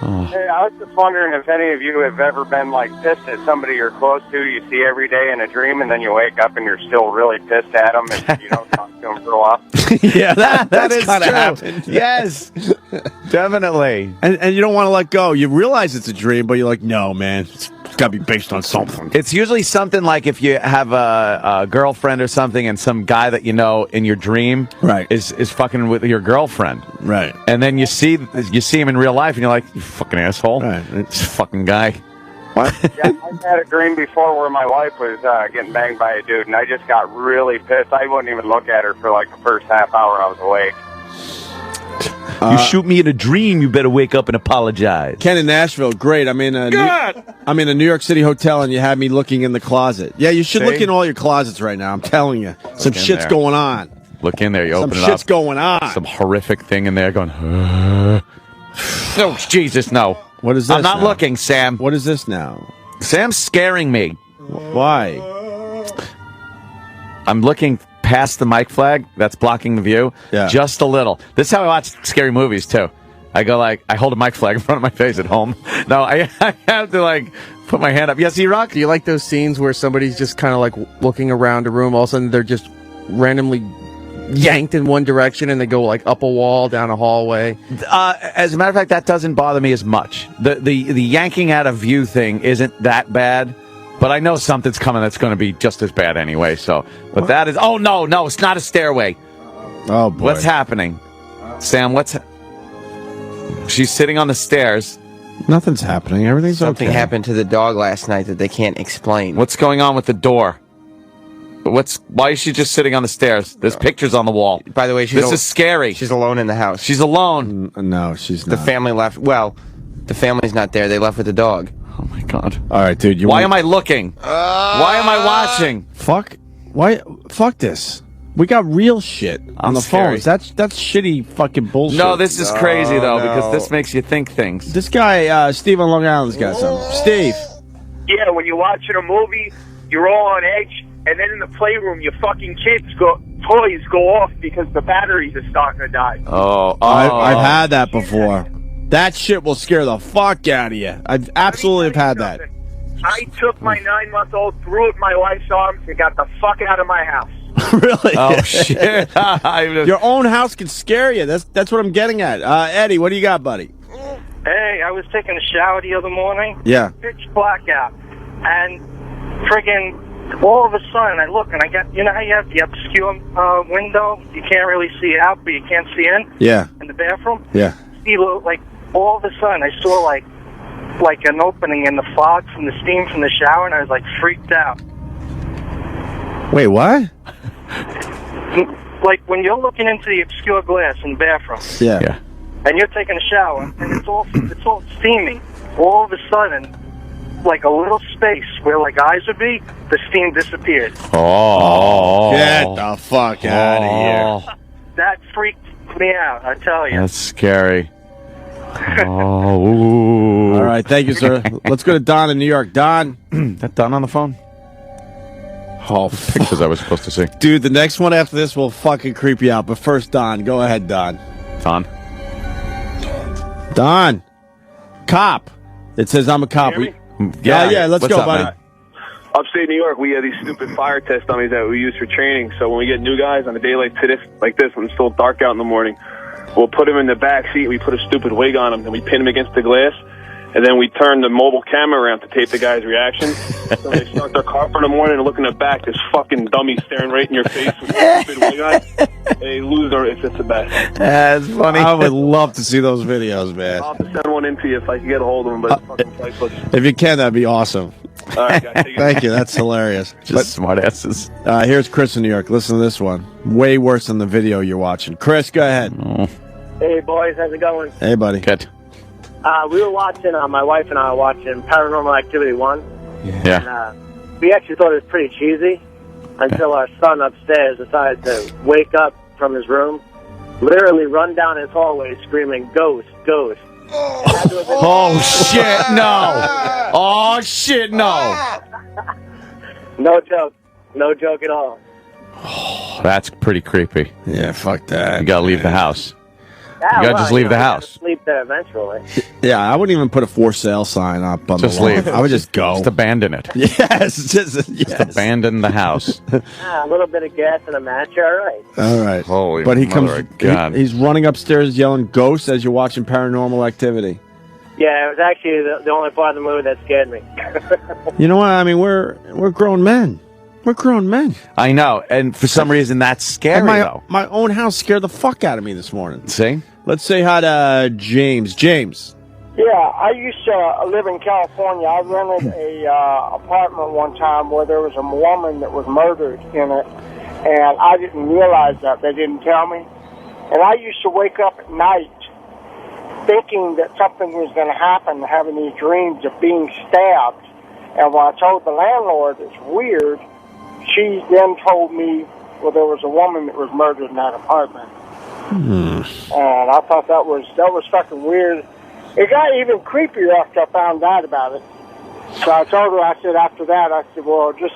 Hey, I was just wondering if any of you have ever been like pissed at somebody you're close to, you see every day in a dream, and then you wake up and you're still really pissed at them, and you don't talk to them for a while. Yeah, that is kind true. of happened. Yes, definitely. And you don't want to let go. You realize it's a dream, but you're like, no, man, it's got to be based on something. It's usually something like if you have a girlfriend or something, and some guy that you know in your dream is fucking with your girlfriend, right? And then you see him in real life, and you're like, you fucking asshole, right? This fucking guy. What? Yeah, I've had a dream before where my wife was getting banged by a dude, and I just got really pissed. I wouldn't even look at her for like the first half hour I was awake. You shoot me in a dream, you better wake up and apologize. Ken in Nashville, great. I'm in a New York City hotel, and you had me looking in the closet. Yeah, you should See? look in all your closets right now. I'm telling you, some in shit's there. going on. Look in there. You open it up. Some shit's going on. Some horrific thing in there going. Oh Jesus, no! What is this? I'm not now? looking, Sam. What is this now? Sam's scaring me. Why? I'm looking past the mic flag that's blocking the view. Yeah. Just a little. This is how I watch scary movies too. I go like, I hold a mic flag in front of my face at home. No, I have to like put my hand up. Yes, E-Rock? Do you like those scenes where somebody's just kind of like looking around a room, all of a sudden they're just randomly yanked in one direction and they go like up a wall, down a hallway? As a matter of fact, that doesn't bother me as much. The yanking out of view thing isn't that bad, but I know something's coming that's going to be just as bad anyway. So, but that is. Oh no, it's not a stairway. Oh boy, what's happening, Sam? She's sitting on the stairs. Nothing's happening. Everything's Something okay. happened to the dog last night that they can't explain. What's going on with the door? Why is she just sitting on the stairs? There's pictures on the wall. By the way, this is scary. She's alone in the house. She's alone. No, she's not. The family left. Well, The family's not there. They left with the dog. Oh my God! All right, dude. Why am I looking? Why am I watching? Fuck. Why? Fuck this. We got real shit on the scary. phones. That's shitty fucking bullshit. No, this is crazy though because this makes you think things. This guy, Steve on Long Island's got something. Steve. Yeah, when you're watching a movie, you're all on edge, and then in the playroom, your fucking toys go off because the batteries are starting to die. I've had that before. That shit will scare the fuck out of you. I've absolutely have had that. I took my 9-month-old, threw it in my wife's arms, and got the fuck out of my house. Really? Oh shit! Your own house can scare you. That's what I'm getting at. Eddie, what do you got, buddy? Hey, I was taking a shower the other morning. Yeah. Pitch black out. And friggin' all of a sudden I look and I got, you know how you have the obscure window? You can't really see out, but you can't see in? Yeah. In the bathroom? Yeah. See, like, all of a sudden I saw like an opening in the fog from the steam from the shower, and I was like freaked out. Wait, what? Like when you're looking into the obscure glass in the bathroom. Yeah. And you're taking a shower, and it's all steaming. All of a sudden, like a little space where like eyes would be, the steam disappeared. Oh. Get the fuck out of here. That freaked me out, I tell you. That's scary. Oh. Ooh. All right, thank you, sir. Let's go to Don in New York. Don. That Don on the phone? Oh, pictures I was supposed to see. Dude, the next one after this will fucking creep you out. But first, Don. Go ahead, Don. Don. Cop. It says I'm a cop. Yeah, let's go, buddy. Upstate New York, we have these stupid fire test dummies that we use for training. So when we get new guys on a day like this, when it's still dark out in the morning, we'll put them in the back seat. We put a stupid wig on them, and we pin them against the glass. And then we turn the mobile camera around to tape the guy's reaction. So when they start their car for the morning and look in the back, this fucking dummy staring right in your face with a stupid wig on. They lose their, it's the best. That's funny. I would love to see those videos, man. I'll have to send one in to you if I can get a hold of them, but it's fucking priceless. If you can, that'd be awesome. All right, guys, take it. Thank you. That's hilarious. Just smart asses. Here's Chris in New York. Listen to this one. Way worse than the video you're watching. Chris, go ahead. Oh. Hey, boys. How's it going? Hey, buddy. Good. We were watching, my wife and I were watching Paranormal Activity 1. Yeah. And we actually thought it was pretty cheesy until our son upstairs decided to wake up from his room, literally run down his hallway screaming, "Ghost, ghost." Oh, shit, no. Oh, shit, no. No joke. No joke at all. Oh, that's pretty creepy. Yeah, fuck that. You gotta leave the house. Yeah, You gotta just leave the we gotta house. Sleep there eventually. Yeah, I wouldn't even put a for sale sign up on Just the lawn. leave. I would just go. Just abandon it. Yes, just abandon the house. A little bit of gas and a match, all right. All right. Holy but he mother comes. of God. He's running upstairs yelling "ghosts" as you're watching Paranormal Activity. Yeah, it was actually the only part of the movie that scared me. You know what? I mean, we're grown men. We're grown men. I know, and for some reason that's scary, And though. my own house scared the fuck out of me this morning. See? Let's say hi to James. James. Yeah, I used to live in California. I rented a apartment one time where there was a woman that was murdered in it, and I didn't realize that. They didn't tell me. And I used to wake up at night thinking that something was going to happen, having these dreams of being stabbed. And when I told the landlord it's weird, she then told me, well, there was a woman that was murdered in that apartment. And I thought that was fucking weird. It got even creepier after I found out about it. So I told her, I said, after that, I said, well, just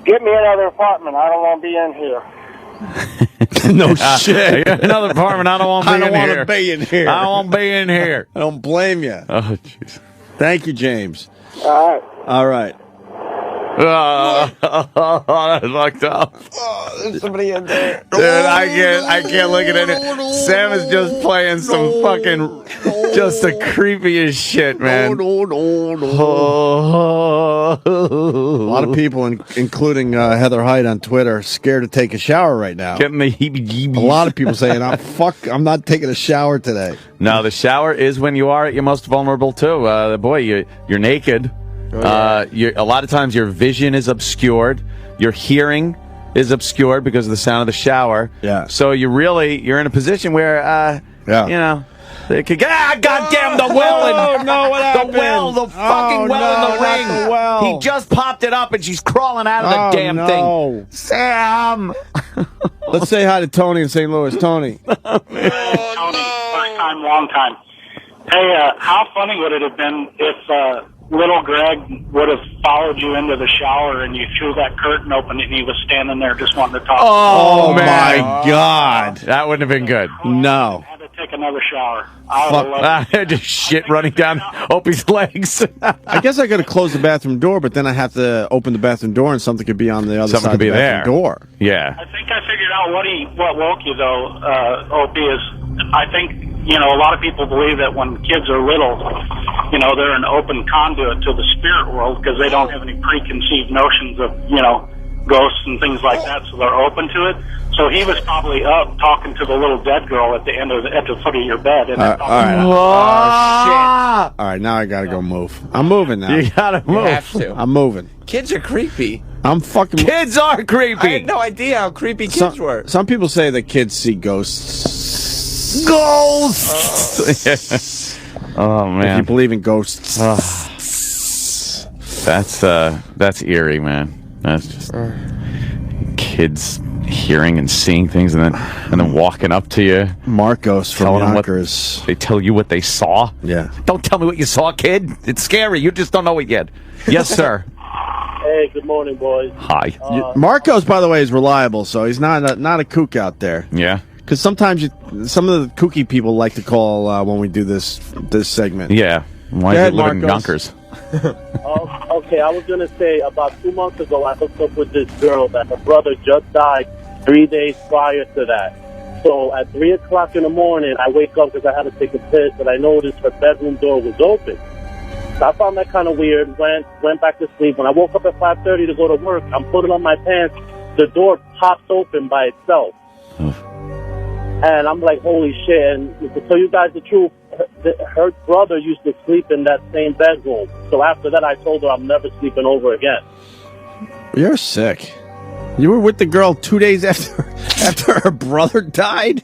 get me another apartment. I don't want to be in here. No shit. Another apartment. I don't want to be in here. I don't want to be in here. I don't want to be in here. I don't blame you. Oh, jeez. Thank you, James. All right. All right. Oh, that's fucked up. Oh, there's somebody in there. Dude, I can't look at it. Sam is just playing some fucking, just the creepiest shit, man. A lot of people, including Heather Hyde on Twitter, scared to take a shower right now. Getting the heebie-jeebies. A lot of people saying, I'm not taking a shower today. No, the shower is when you are at your most vulnerable, too. Boy, you're naked. A lot of times your vision is obscured. Your hearing is obscured because of the sound of the shower. Yeah. So you're in a position where, you know. Goddamn the well! No, what happened? The well, the fucking well in the ring. Not the well. He just popped it up, and she's crawling out of the damn thing. Sam. Let's say hi to Tony in St. Louis. Tony. Tony, first time, long time. Hey, how funny would it have been if little Greg would have followed you into the shower and you threw that curtain open and he was standing there just wanting to talk? Oh, my God. That wouldn't have been good. No. I had to take another shower. I would have loved Just shit running down Opie's legs. I guess I could have closed the bathroom door, but then I have to open the bathroom door and something could be on the other Something side could of the be bathroom there. door. Yeah. I think I figured out what woke you, though, Opie, is I think, a lot of people believe that when kids are little, they're an open conduit to the spirit world because they don't have any preconceived notions of, ghosts and things like that, so they're open to it. So he was probably up talking to the little dead girl at the foot of your bed. And All right. Oh, All right, now I got to go move. I'm moving now. You gotta move. You have to. I'm moving. Kids are creepy. I'm fucking... Kids are creepy. I had no idea how creepy kids were. Some people say that kids see ghosts. Ghosts! Oh, man. If you believe in ghosts. That's eerie, man. That's just kids hearing and seeing things and then walking up to you. Marcos from telling them Yonkers. they tell you what they saw. Yeah. Don't tell me what you saw, kid. It's scary. You just don't know it yet. Yes, sir. Hey, good morning, boys. Hi. Marcos, by the way, is reliable, so he's not a kook out there. Yeah. Because sometimes some of the kooky people like to call when we do this segment. Yeah. Why Go is ahead, it living in Marcos. Yonkers? Okay, I was going to say about 2 months ago, I hooked up with this girl that her brother just died 3 days prior to that. So at 3 o'clock in the morning, I wake up because I had to take a piss, and I noticed her bedroom door was open. So I found that kind of weird, went back to sleep. When I woke up at 5:30 to go to work, I'm putting on my pants. The door pops open by itself. And I'm like, holy shit. And to tell you guys the truth, her brother used to sleep in that same bedroom. So after that, I told her I'm never sleeping over again. You're sick. You were with the girl 2 days after her brother died?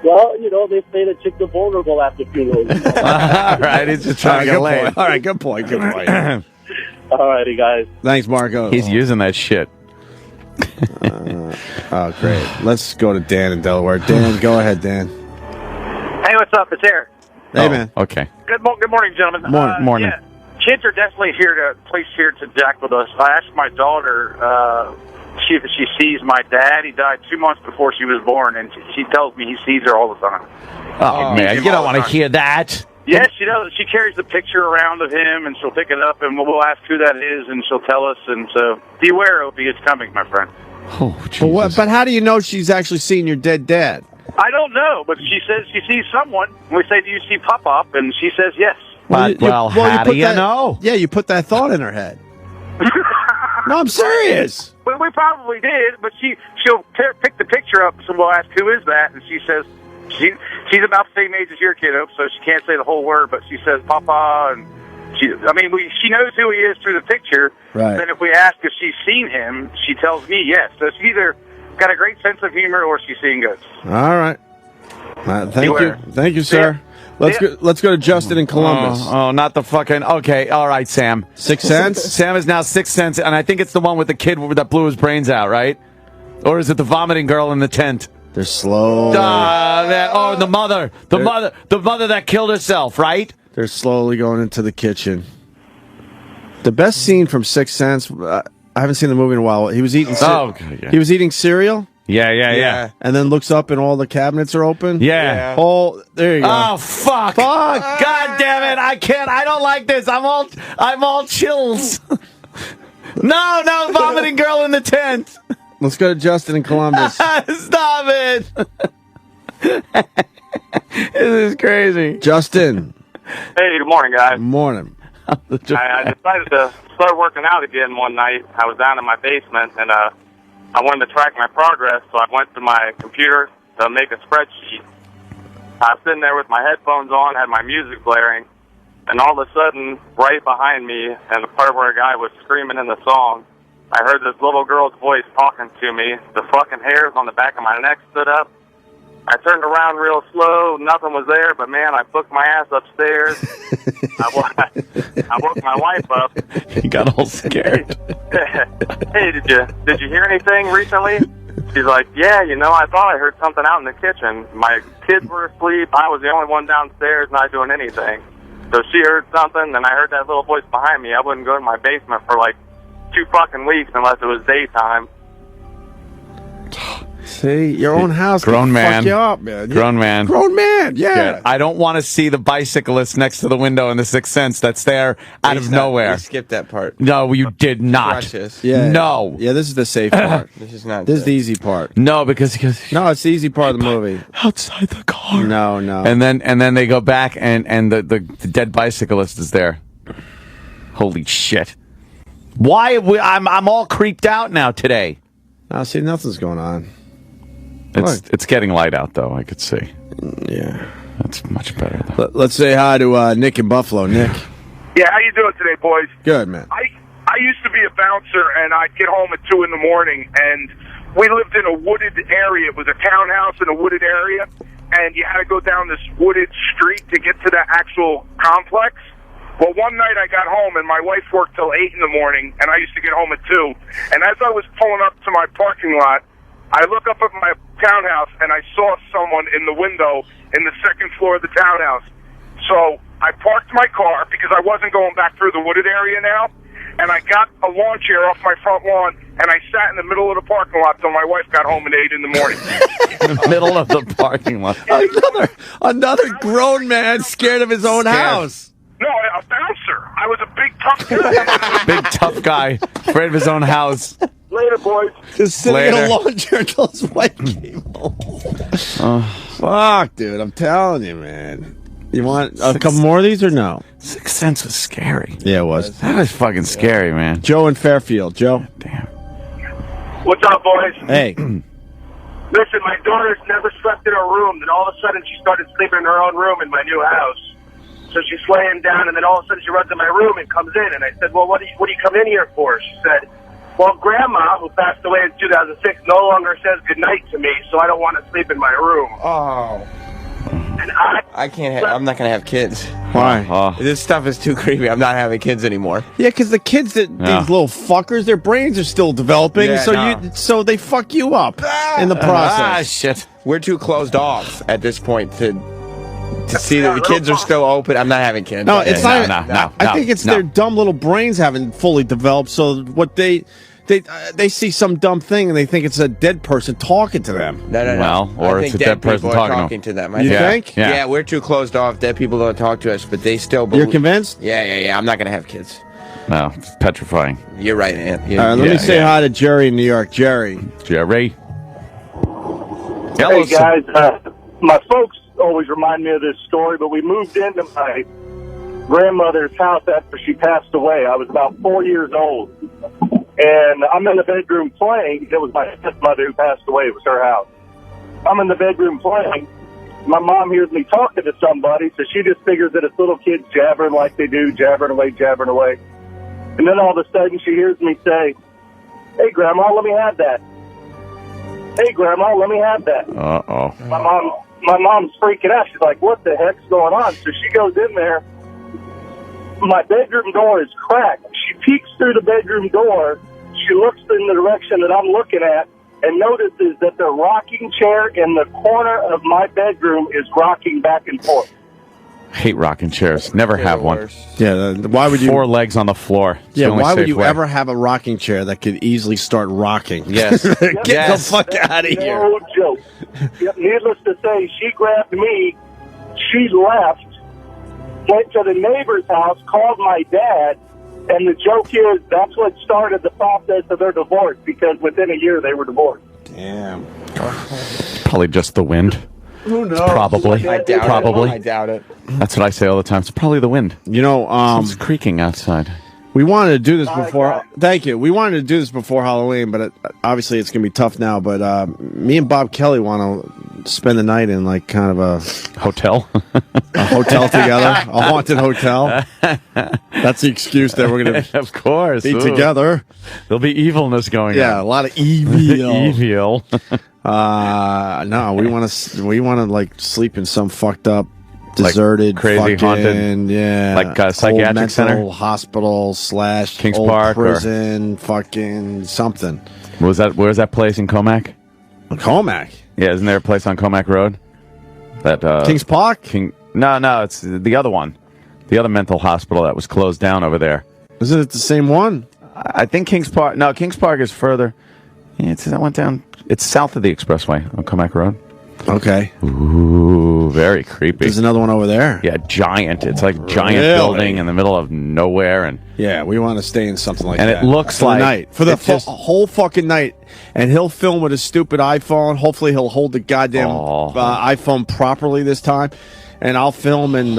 Well, they say the chicks are vulnerable after funerals. All right, he's just trying to get laid. All right, good point. All righty, guys. Thanks, Marco. He's using that shit. Oh, great. Let's go to Dan in Delaware. Dan, go ahead, Dan. Hey, what's up? It's Eric. Hey, man. Okay. Good morning, gentlemen. Morning. Yeah, kids are definitely placed here to jack with us. I asked my daughter if she sees my dad. He died 2 months before she was born, and she tells me he sees her all the time. Oh, man, you don't want to hear that. Yes, she does. She carries the picture around of him, and she'll pick it up, and we'll ask who that is, and she'll tell us. And so, beware, Opie, it's coming, my friend. Oh, Jesus. But how do you know she's actually seen your dead dad? I don't know, but she says she sees someone. We say, do you see Pop-Up? And she says yes. How do you know? Yeah, you put that thought in her head. No, I'm serious. Well, we probably did, but she'll pick the picture up, so we'll ask, who is that? And she says, she's about the same age as your kiddo, so she can't say the whole word, but she says, Papa, and she knows who he is through the picture. Right. Then if we ask if she's seen him, she tells me yes. So she's either got a great sense of humor or she's seeing ghosts. All right. Thank you, sir. Let's go to Justin in Columbus. Oh, not the fucking... Okay, all right, Sam. 6 cents? Sam is now 6 cents, and I think it's the one with the kid that blew his brains out, right? Or is it the vomiting girl in the tent? They're slow. The mother. The mother that killed herself, right? They're slowly going into the kitchen. The best scene from 6 Cents, I haven't seen the movie in a while. He was eating He was eating cereal. Yeah. And then looks up and all the cabinets are open. Yeah. Oh, there you go. Oh, fuck. God damn it. I can't. I don't like this. I'm all chills. No, vomiting girl in the tent. Let's go to Justin in Columbus. Stop it. This is crazy. Justin. Hey, good morning, guys. Morning. I decided to start working out again one night. I was down in my basement, and I wanted to track my progress, so I went to my computer to make a spreadsheet. I was sitting there with my headphones on, had my music blaring, and all of a sudden, right behind me, and the part where a guy was screaming in the song, I heard this little girl's voice talking to me. The fucking hairs on the back of my neck stood up, I turned around real slow. Nothing was there, but man, I booked my ass upstairs. I woke my wife up. He got all scared. Hey, did you hear anything recently? She's like, yeah, I thought I heard something out in the kitchen. My kids were asleep. I was the only one downstairs not doing anything. So she heard something, and I heard that little voice behind me. I wouldn't go to my basement for like 2 fucking weeks unless it was daytime. See, your own house Grown can man. fuck you up, man. Grown man. Grown man, yeah. I don't want to see the bicyclist next to the window in The Sixth Sense that's there out of nowhere. We skipped that part. No, you did not. Precious. Yeah. No. Yeah, this is the safe part. This is not. This is the easy part. No, because No, it's the easy part of the movie. outside the car. No. And then they go back and the dead bicyclist is there. Holy shit. Why I'm all creeped out now today. I see nothing's going on. It's getting light out though, I could see. Yeah. That's much better though. Let's say hi to Nick in Buffalo. Nick. Yeah, how you doing today, boys? Good, man. I used to be a bouncer, and I'd get home at 2 in the morning, and we lived in a wooded area. It was a townhouse in a wooded area, and you had to go down this wooded street to get to the actual complex. Well, one night I got home, and my wife worked till 8 in the morning, and I used to get home at 2. And as I was pulling up to my parking lot, I look up at my townhouse, and I saw someone in the window in the second floor of the townhouse. So I parked my car because I wasn't going back through the wooded area now, and I got a lawn chair off my front lawn, and I sat in the middle of the parking lot till my wife got home at 8 in the morning. In the middle of the parking lot. Another grown man scared of his own house. No, a bouncer. I was a big, tough guy. Big tough guy, afraid of his own house. Later, boys. Just sitting in Later. a lawn chair until his wife came home. Fuck, dude. I'm telling you, man. You want a couple more of these or no? Sixth Sense was scary. Yeah, it was. That was fucking scary, man. Joe in Fairfield. Joe. Damn. What's up, boys? Hey. Listen, my daughter's never slept in her room, then all of a sudden she started sleeping in her own room in my new house. So she's laying down, and then all of a sudden she runs in my room and comes in, and I said, well, what do you come in here for? She said, well, Grandma, who passed away in 2006, no longer says goodnight to me, so I don't want to sleep in my room. Oh. And I can't. I'm not gonna have kids. Why? This stuff is too creepy. I'm not having kids anymore. Yeah, because the kids, these little fuckers, their brains are still developing, Yeah, so they fuck you up in the process. Shit. We're too closed off at this point to see that the kids are still open. I'm not having kids. No, it's not. No. I think it's their dumb little brains haven't fully developed. So what they see some dumb thing and they think it's a dead person talking to them. No. Well, or I it's a think dead person people are talking to them. You think? Yeah, we're too closed off. Dead people don't talk to us, but they still. You're convinced? Yeah. I'm not gonna have kids. No, it's petrifying. You're right, Ant. All right, let me say hi to Jerry in New York. Jerry. Hey guys, my folks always remind me of this story, but we moved into my grandmother's house after she passed away. I was about 4 years old, and I'm in the bedroom playing. It was my stepmother who passed away. It was her house. I'm in the bedroom playing. My mom hears me talking to somebody, so she just figures that it's little kids jabbering like they do, jabbering away. And then all of a sudden she hears me say, "Hey, Grandma, let me have that. Hey, Grandma, let me have that." Uh-oh. My mom's freaking out. She's like, "What the heck's going on?" So she goes in there. My bedroom door is cracked. She peeks through the bedroom door. She looks in the direction that I'm looking at and notices that the rocking chair in the corner of my bedroom is rocking back and forth. Hate rocking chairs. Never have one. Yeah, why would you? 4 legs on the floor. It's Yeah, the only why would safe you way. ever have a rocking chair that could easily start rocking? Yes. Get the fuck out of here. No joke. Yep, needless to say, she grabbed me, she left, went to the neighbor's house, called my dad, and the joke is that's what started the process of their divorce, because within a year they were divorced. Damn. Probably just the wind. Who knows? Probably. I doubt Probably. it. I doubt it. That's what I say all the time. It's probably the wind. You know, It's creaking outside. we wanted to do this before. Thank you. We wanted to do this before Halloween, but obviously it's gonna be tough now. But me and Bob Kelly want to spend the night in like kind of a hotel, together, a haunted hotel. That's the excuse that we're gonna, of course, be Ooh. together. There'll be evilness going on. Yeah, a lot of evil. Evil. No, we want to like sleep in some fucked up, deserted, like crazy haunted, yeah, like psychiatric mental center, hospital / Kings old Park, prison, fucking something. Where's that place in Comac? Comac. Yeah, isn't there a place on Comac Road? That Kings Park? No, it's the other one. The other mental hospital that was closed down over there. Isn't it the same one? I think Kings Park. No, Kings Park is further. Yeah, that went down. It's south of the expressway on Comac Road. Okay. Ooh, very creepy. There's another one over there. Yeah, giant. It's like a giant building in the middle of nowhere, and yeah, we want to stay in something like that. And it looks for like the night for the whole fucking night. And he'll film with his stupid iPhone. Hopefully, he'll hold the goddamn iPhone properly this time. And I'll film and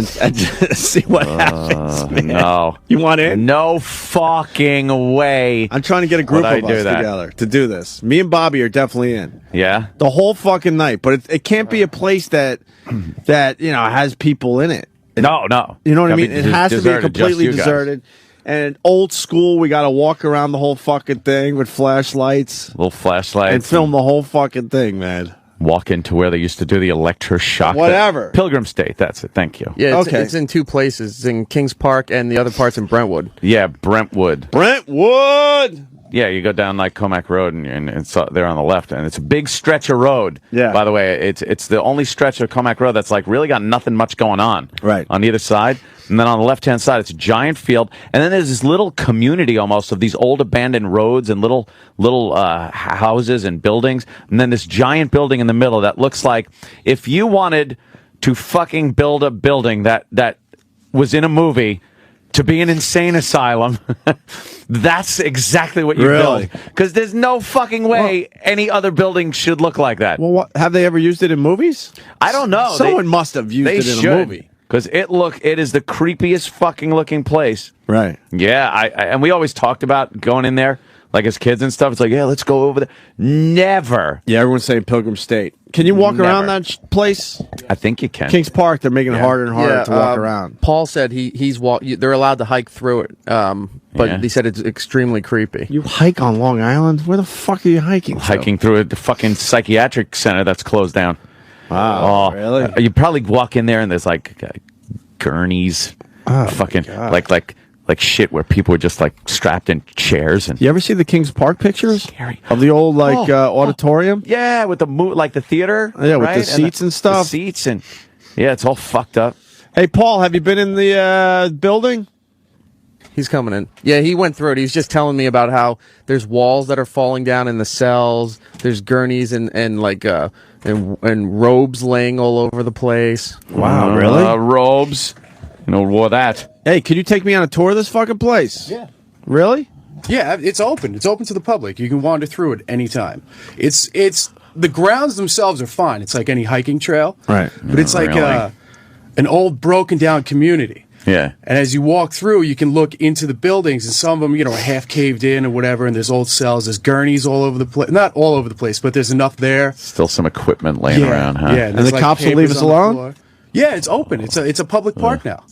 see what happens, man. No. You want in? No fucking way. I'm trying to get a group of us together to do this. Me and Bobby are definitely in. Yeah? The whole fucking night. But it can't be a place that has people in it. No. You know what I mean? It has to be completely deserted. And old school, we got to walk around the whole fucking thing with flashlights. Little flashlights. And film the whole fucking thing, man. Walk into where they used to do the electroshock. Whatever. Pilgrim State, that's it. Thank you. Yeah, it's in two places. It's in Kings Park and the other part's in Brentwood. Yeah, Brentwood. Yeah, you go down like Comac Road and it's there on the left, and it's a big stretch of road. Yeah. By the way, it's the only stretch of Comac Road that's like really got nothing much going on. Right. On either side. And then on the left-hand side, it's a giant field. And then there's this little community almost of these old abandoned roads and little houses and buildings. And then this giant building in the middle that looks like if you wanted to fucking build a building that was in a movie to be an insane asylum, that's exactly what you build. Because there's no fucking way any other building should look like that. Well, have they ever used it in movies? I don't know. Someone must have used it in a movie. Because it is the creepiest fucking looking place. Right. Yeah, and we always talked about going in there, like as kids and stuff. It's like, yeah, let's go over there. Never. Yeah, everyone's saying Pilgrim State. Can you walk around that place? I think you can. Kings Park, they're making it harder and harder to walk around. Paul said they're allowed to hike through it, but he said it's extremely creepy. You hike on Long Island? Where the fuck are you hiking? Hiking through the fucking psychiatric center that's closed down. Wow, really? You probably walk in there and there's like gurneys, fucking like shit where people are just like strapped in chairs. And you ever see the Kings Park pictures of the old auditorium? Yeah, with the theater. Yeah, with right? the seats and stuff. The seats and it's all fucked up. Hey, Paul, have you been in the building? He's coming in. Yeah, he went through it. He's just telling me about how there's walls that are falling down in the cells. There's gurneys and robes laying all over the place. Wow, really? Robes. Wore that. Hey, can you take me on a tour of this fucking place? Yeah. Really? Yeah, it's open. It's open to the public. You can wander through it anytime. It's the grounds themselves are fine. It's like any hiking trail. Right. But it's like an old broken down community. Yeah. And as you walk through, you can look into the buildings, and some of them, are half caved in or whatever, and there's old cells, there's gurneys all over the place. Not all over the place, but there's enough there. Still some equipment laying around, huh? Yeah, and the cops will leave us alone? Yeah, it's open. It's a public park now.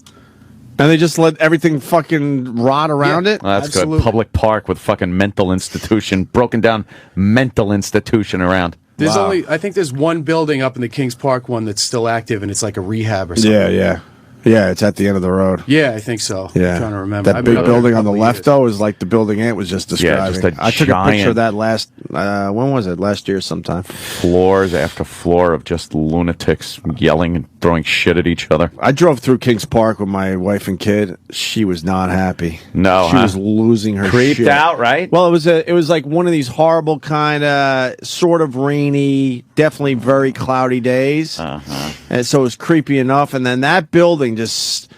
And they just let everything fucking rot around it? Well, that's good. Public park with fucking mental institution, broken down mental institution around. There's I think there's one building up in the Kings Park one that's still active, and it's like a rehab or something. Yeah. Yeah, it's at the end of the road. Yeah, I think so. Yeah. I'm trying to remember. That big building on the left, though, is like the building Ant was just describing. Yeah, just I took a picture of that when was it? Last year sometime. Floors after floor of just lunatics yelling and throwing shit at each other. I drove through Kings Park with my wife and kid. She was not happy. No, she was losing her creeped shit. out, right? Well, it was like one of these horrible kind of sort of rainy, definitely very cloudy days. And so it was creepy enough. And then that building just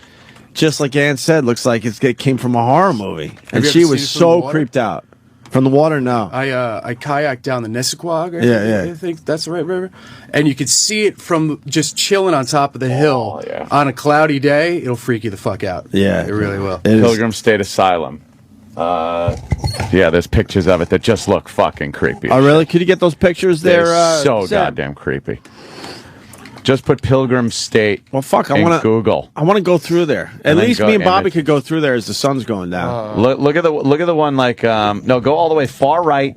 like Ann said, looks like it came from a horror movie. And she was so creeped out. From the water, no. I kayaked down the Nesquag. I think that's the right river. And you could see it from just chilling on top of the hill on a cloudy day. It'll freak you the fuck out. Yeah. It really will. Pilgrim State Asylum. There's pictures of it that just look fucking creepy. Oh, really? Could you get those pictures there? So goddamn creepy. Just put Pilgrim State. Well, fuck, I in want to Google. I want to go through there. At And then least go- me and and Bobby it- could go through there as the sun's going down. Look at the one like no, go all the way far right,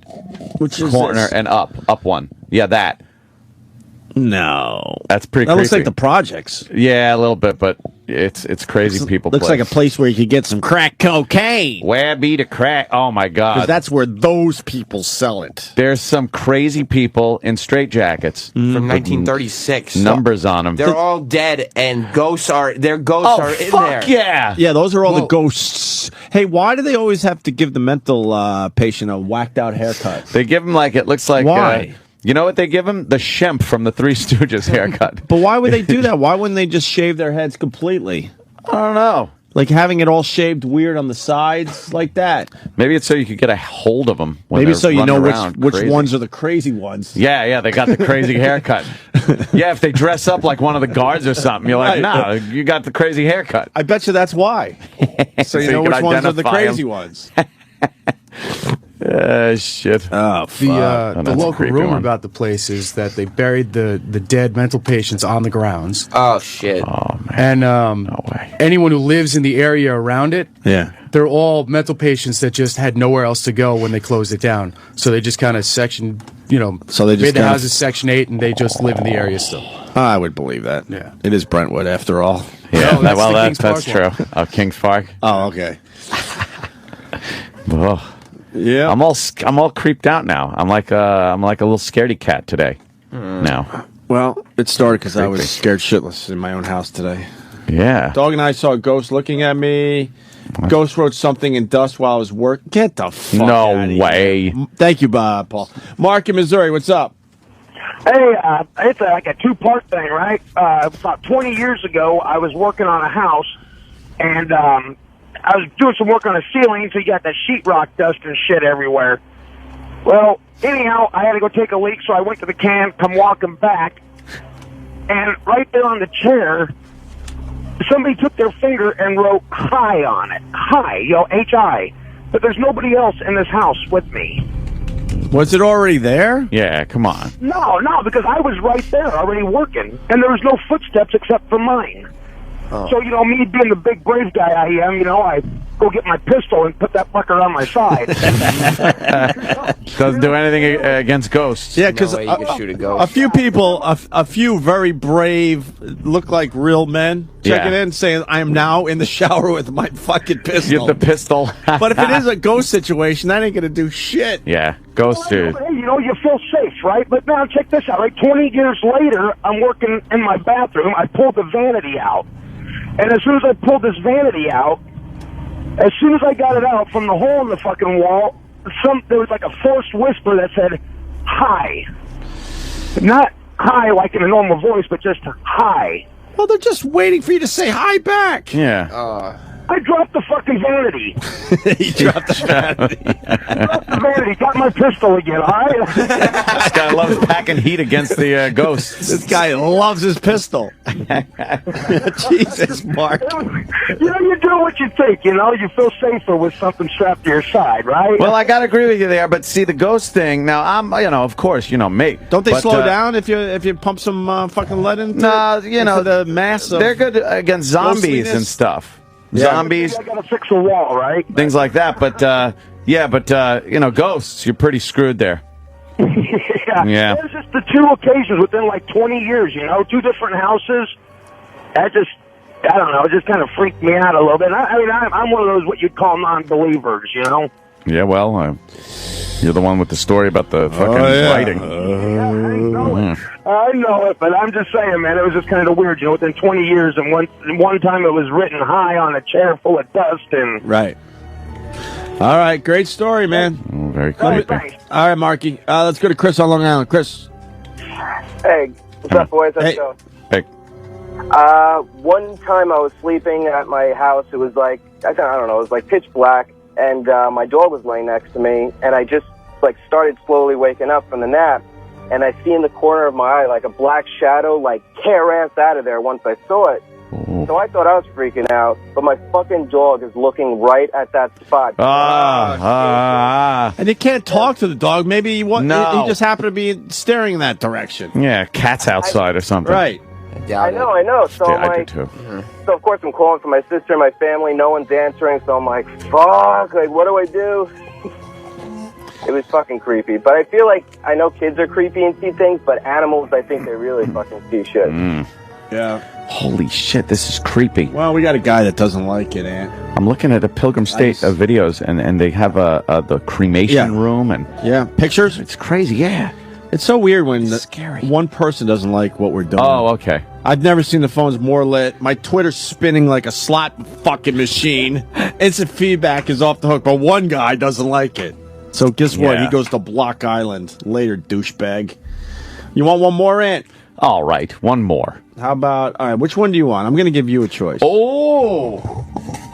which is corner this? and up one. Yeah, that. No, that's pretty. That looks creepy. like the projects. Yeah, a little bit, but it's crazy. People Looks place. like a place where you could get some crack cocaine. Where be the crack? Oh my god! Because that's where those people sell it. There's some crazy people in straitjackets From 1936. Numbers on them. They're all dead, and ghosts are in there. Yeah, those are all the ghosts. Hey, why do they always have to give the mental patient a whacked out haircut? They give him like it looks like. Why? You know what they give him? The Shemp from the Three Stooges haircut. But why would they do that? Why wouldn't they just shave their heads completely? I don't know. Like having it all shaved weird on the sides like that. Maybe it's so you could get a hold of them. Maybe so you know which ones are the crazy ones. Yeah, they got the crazy haircut. Yeah, if they dress up like one of the guards or something, you're like, Right. nah, you got the crazy haircut. I bet you that's why. So you know can which ones are the identify crazy 'em. ones. Shit. Oh, The Oh, the that's a local creepy rumor one. about the place is that they buried the dead mental patients on the grounds. Oh shit! Oh man! And anyone who lives in the area around it, yeah, they're all mental patients that just had nowhere else to go when they closed it down. So they just kind of sectioned, So they just made the kinda- houses Section 8, and they just live in the area still. I would believe that. Yeah. It is Brentwood after all. Yeah, No, that's the Kings that's Park true. Oh, Kings Park. Oh, okay. Ugh. Yeah, I'm all creeped out now. I'm like a little scaredy cat today. Now, Well, it started because I was Creepy. scared shitless in my own house today. yeah. Dog and I saw a ghost looking at me. Ghost wrote something in dust while I was working. Get the fuck No outta here. way. Thank you, Paul. Mark in Missouri, what's up? Hey, it's like a two-part thing, right? About 20 years ago, I was working on a house, and I was doing some work on a ceiling, so you got that sheetrock dust and shit everywhere. Well, anyhow, I had to go take a leak, so I went to the can, come walking back, and right there on the chair, somebody took their finger and wrote "hi" on it. Hi, H-I. But there's nobody else in this house with me. Was it already there? Yeah, come on. No, because I was right there already working, and there was no footsteps except for mine. So, me being the big brave guy I am, I go get my pistol and put that fucker on my side. Doesn't do anything against ghosts. Yeah, because No way you can shoot a ghost. a few people, a few very brave, look like real men, checking Yeah. in saying, I am now in the shower with my fucking pistol. You have the pistol. But if it is a ghost situation, that ain't going to do shit. Yeah, ghost dude. Hey, you feel safe, right? But now check this out, right? 20 years later, I'm working in my bathroom. I pulled the vanity out. And as soon as I pulled this vanity out, as soon as I got it out from the hole in the fucking wall, there was like a forced whisper that said, "Hi." Not hi like in a normal voice, but just hi. Well, they're just waiting for you to say hi back. Yeah. I dropped the fucking vanity. He dropped the vanity. Dropped the vanity. Got my pistol again, all right? This guy loves packing heat against the ghosts. This guy loves his pistol. Jesus, Mark. You do what you think, you feel safer with something strapped to your side, right? Well, I gotta agree with you there, but see the ghost thing. Now I'm, of course, me. Don't they But, slow down if you pump some fucking lead into No, into the mass of they're good against zombies ghostliness? and stuff. Yeah. Zombies, I gotta fix a wall, right? things like that. But ghosts, you're pretty screwed there. Yeah. There's just the two occasions within like 20 years, two different houses. That just, I don't know, it just kind of freaked me out a little bit. I'm one of those what you'd call non-believers, Yeah, well, you're the one with the story about the fucking writing. I know it, but I'm just saying, man, it was just kind of weird, within 20 years, and one time it was written high on a chair full of dust, and... Right. All right, great story, man. Oh, very creepy. All right, Marky. Let's go to Chris on Long Island. Chris. Hey, what's up, boys? How's it going? Hey. One time I was sleeping at my house. It was like, I don't know, it was like pitch black, and my dog was laying next to me, and I just started slowly waking up from the nap, and I see in the corner of my eye like a black shadow tear ass out of there once I saw it. So I thought I was freaking out, but my fucking dog is looking right at that spot. And you can't talk to the dog. Maybe he No. just happened to be staring in that direction. Yeah, cat's outside or something. I Right. I know. So I'm like, so of course I'm calling for my sister and my family. No one's answering. So I'm like, fuck. Like, what do I do? It was fucking creepy. But I feel like I know kids are creepy and see things, but animals, I think they really fucking see shit. Yeah. Holy shit, this is creepy. Well, we got a guy that doesn't like it, Ant. I'm looking at a Pilgrim State of videos, and they have the cremation room, and pictures. It's crazy. Yeah, it's so weird when one person doesn't like what we're doing. Oh, okay. I've never seen the phones more lit. My Twitter's spinning like a slot fucking machine. Instant feedback is off the hook, but one guy doesn't like it. So guess what? Yeah. He goes to Block Island later, douchebag. You want one more, Ant? All right, one more. How about, all right, which one do you want? I'm going to give you a choice. Oh!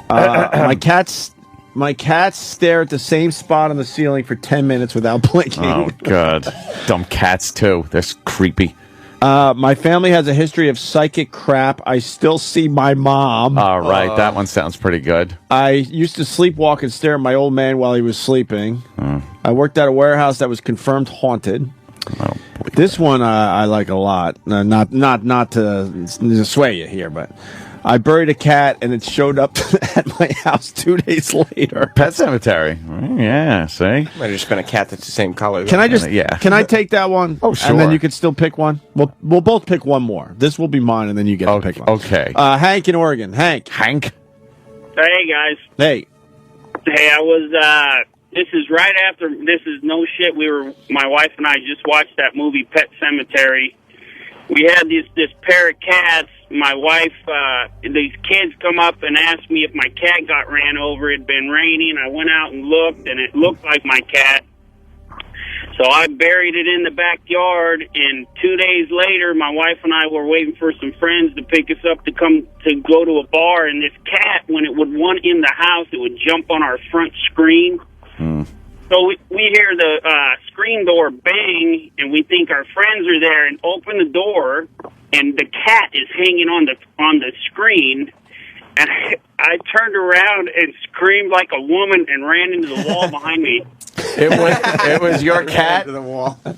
My cats stare at the same spot on the ceiling for 10 minutes without blinking. Oh, God. Dumb cats, too. That's creepy. My family has a history of psychic crap. I still see my mom. All right, that one sounds pretty good. I used to sleepwalk and stare at my old man while he was sleeping. I worked at a warehouse that was confirmed haunted. Oh, this one I like a lot. Not to sway you here, but I buried a cat and it showed up at my house 2 days later. Pet cemetery. Yeah, see? Might have just been a cat that's the same color. Can I just? Can I take that one? Oh, sure. And then you can still pick one. We'll both pick one more. This will be mine, and then you get to pick one. Okay. Hank in Oregon. Hank. Hank. Hey, guys. Hey. Hey, I was, this is right after, this is no shit, my wife and I just watched that movie Pet Cemetery. We had this pair of cats. My wife, these kids come up and asked me if my cat got ran over. It had been raining. I went out and looked, and it looked like my cat. So I buried it in the backyard, and 2 days later, my wife and I were waiting for some friends to pick us up to go to a bar, and this cat, when it would run in the house, it would jump on our front screen. So we hear the screen door bang, and we think our friends are there, and open the door, and the cat is hanging on the screen. And I turned around and screamed like a woman and ran into the wall behind me. It was your cat. The wall. It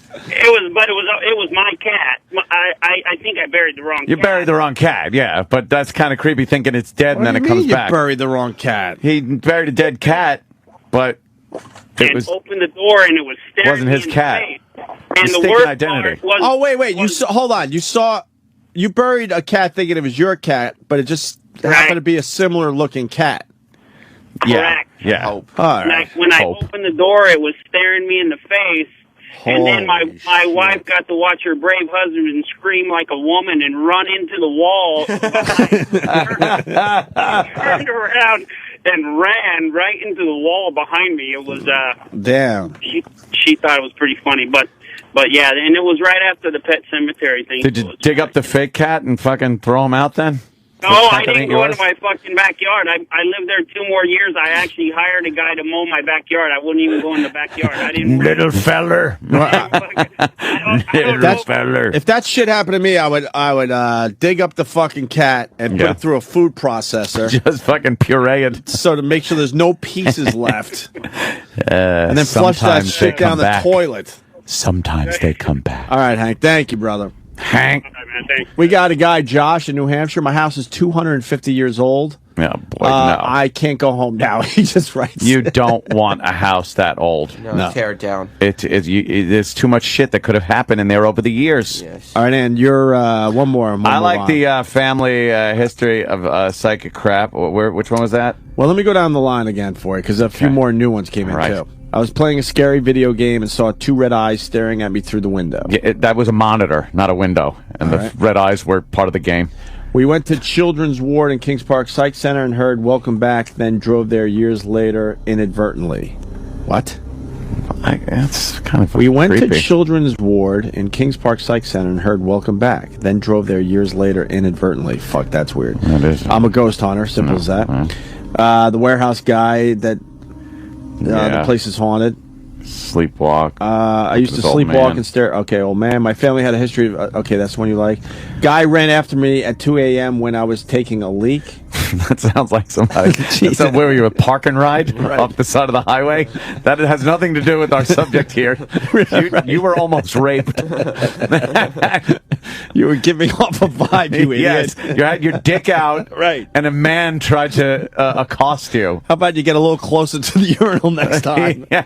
was my cat. I think I buried the wrong cat. You buried the wrong cat, yeah, but that's kind of creepy thinking it's dead and then it comes back. You buried the wrong cat. He buried a dead cat, but opened the door and it was staring wasn't his me in cat. the face. And the Mistaken worst identity. part was, Oh, wait. Hold on. You buried a cat thinking it was your cat, but it just happened to be a similar looking cat. Correct. Yeah. All right. When I opened the door, it was staring me in the face. And then my wife got to watch her brave husband scream like a woman and run into the wall. Turned around and ran right into the wall behind me. It was damn. She thought it was pretty funny, but yeah, and it was right after the Pet Cemetery thing. Did you dig up the fake cat and fucking throw him out then? No, I didn't go into my fucking backyard. I lived there 2 more years. I actually hired a guy to mow my backyard. I wouldn't even go in the backyard. I didn't. Little feller. Little feller. If that shit happened to me, I would dig up the fucking cat and put it through a food processor. Just fucking puree it. So to make sure there's no pieces left. And then flush that shit down the toilet. Sometimes they come back. All right, Hank. Thank you, brother. Hank. We got a guy, Josh, in New Hampshire. My house is 250 years old. Yeah, boy, no. I can't go home now. He just writes. You don't want a house that old. No, tear it down. There's too much shit that could have happened in there over the years. Yes. All right, and you're one more. I like the family history of psychic crap. Which one was that? Well, let me go down the line again for you, because a few more new ones came in, too. I was playing a scary video game and saw 2 red eyes staring at me through the window. Yeah, that was a monitor, not a window. And the red eyes were part of the game. We went to Children's Ward in Kings Park Psych Center and heard Welcome Back, then drove there years later inadvertently. What? That's kind of We went creepy. to Children's Ward in Kings Park Psych Center and heard Welcome Back, then drove there years later inadvertently. Fuck, that's weird. That is. I'm a ghost hunter, simple as that. The warehouse guy that the place is haunted. Sleepwalk. I used to sleepwalk and stare. Okay, old man. My family had a history of. Okay, that's the one you like. Guy ran after me at 2 a.m. when I was taking a leak. That sounds like somebody. That's where were you, a park and ride off the side of the highway? That has nothing to do with our subject here. You were almost raped. You were giving off a vibe, you idiot. Yes, you had your dick out, right, and a man tried to accost you. How about you get a little closer to the urinal next time? Yeah.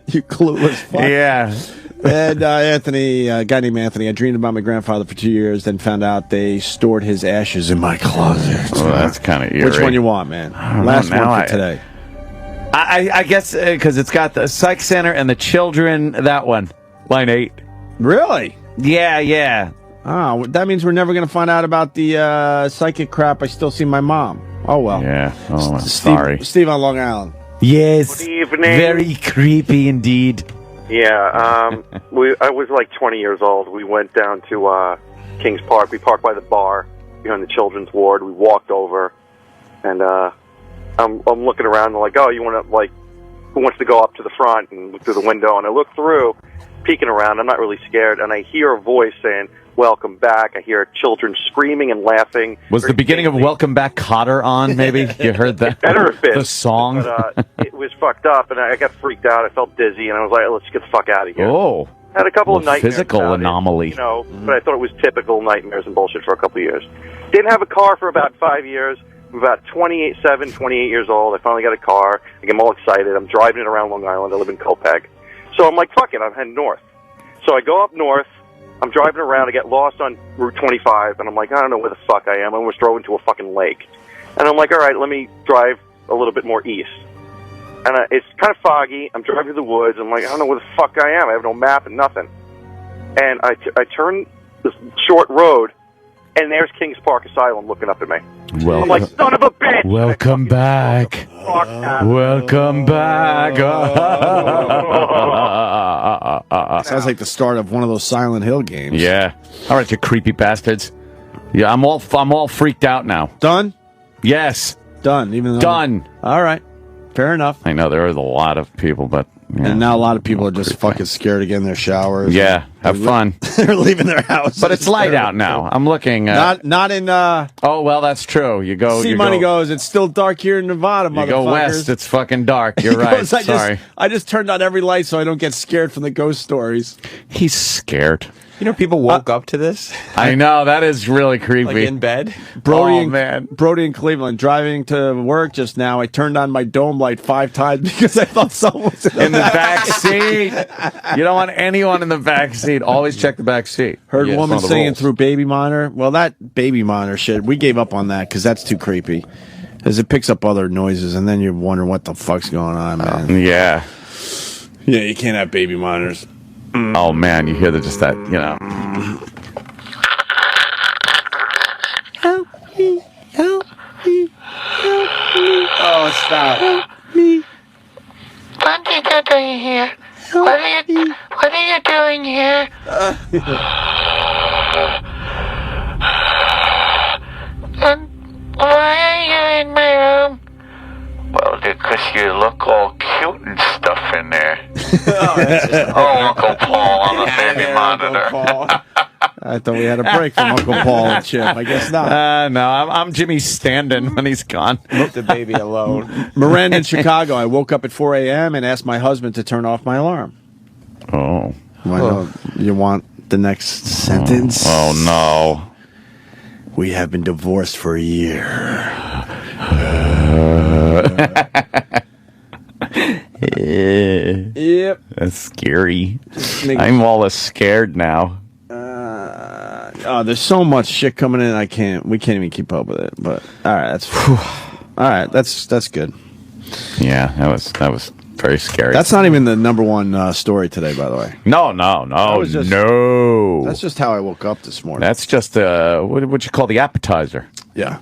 You clueless fuck. Yeah. And Anthony, a guy named Anthony, I dreamed about my grandfather for 2 years, then found out they stored his ashes in my closet. Well, that's kind of eerie. Which one you want, man? Last one for today. I guess because it's got the psych center and the children. That one, line 8. Really? Yeah. Oh, that means we're never going to find out about the psychic crap. I still see my mom. Oh, well. Yeah. Oh, I'm Steve, sorry. Steve on Long Island. Yes. Good evening. Very creepy indeed. Yeah, I was like 20 years old. We went down to Kings Park. We parked by the bar behind the children's ward. We walked over, and I'm looking around. And like, oh, you want to like, who wants to go up to the front and look through the window? And I look through, peeking around. I'm not really scared, and I hear a voice saying, "Welcome back." I hear children screaming and laughing. Was the beginning of Welcome Back Cotter on, maybe? You heard that? Better have been. The song? But, it was fucked up, and I got freaked out. I felt dizzy, and I was like, let's get the fuck out of here. Oh. Had a couple of nightmares. Physical about it, anomaly. you know, but I thought it was typical nightmares and bullshit for a couple of years. Didn't have a car for about 5 years. I'm about 28 years old. I finally got a car. I'm all excited. I'm driving it around Long Island. I live in Copeg. So I'm like, fuck it, I'm heading north. So I go up north. I'm driving around. I get lost on Route 25, and I'm like, I don't know where the fuck I am. I almost drove into a fucking lake. And I'm like, all right, let me drive a little bit more east. And it's kind of foggy. I'm driving through the woods. I'm like, I don't know where the fuck I am. I have no map and nothing. And I turn this short road, and there's Kings Park Asylum looking up at me. I'm like, son of a bitch! Welcome back. Welcome back. Sounds like the start of one of those Silent Hill games. Yeah. All right, you creepy bastards. Yeah, I'm all freaked out now. Done? Yes. Done. Even though Done. All right. Fair enough. I know there is a lot of people, but and now a lot of people are just fucking scared to get in their showers. Yeah, have fun. They're leaving their house. But it's light out now. I'm looking. Not in. Oh well, that's true. You go. Money goes. It's still dark here in Nevada, motherfuckers. You go west. It's fucking dark. You're right. Sorry. I just turned on every light so I don't get scared from the ghost stories. He's scared. You know, people woke up to this. I know, that is really creepy. Like in bed. Brody in Cleveland, driving to work just now. I turned on my dome light 5 times because I thought someone was in the back seat. You don't want anyone in the back seat. Always check the back seat. Heard a woman singing through Baby Monitor. Well, that Baby Monitor shit, we gave up on that because that's too creepy. Because it picks up other noises, and then you're wondering what the fuck's going on, man. Yeah. Yeah, you can't have baby monitors. Oh man, you hear just that, you know. Help me, help me, help me. Oh, stop. Help me. What are you doing here? What are you doing here? Why are you in my room? Well, because you look all cute and stuff in there. Uncle Paul on the baby monitor. I thought we had a break from Uncle Paul and Chip. I guess not. No, I'm Jimmy Standen when he's gone. Leave the baby alone. Miranda in Chicago. I woke up at 4 a.m. and asked my husband to turn off my alarm. Oh. You want the next sentence? Oh, no. We have been divorced for a year. Yep. That's scary. I'm all scared now. There's so much shit coming in. We can't even keep up with it. But all right, that's good. Yeah, that was very scary. That's not even the number one story today, by the way. No. That's just how I woke up this morning. That's just what you call the appetizer. Yeah.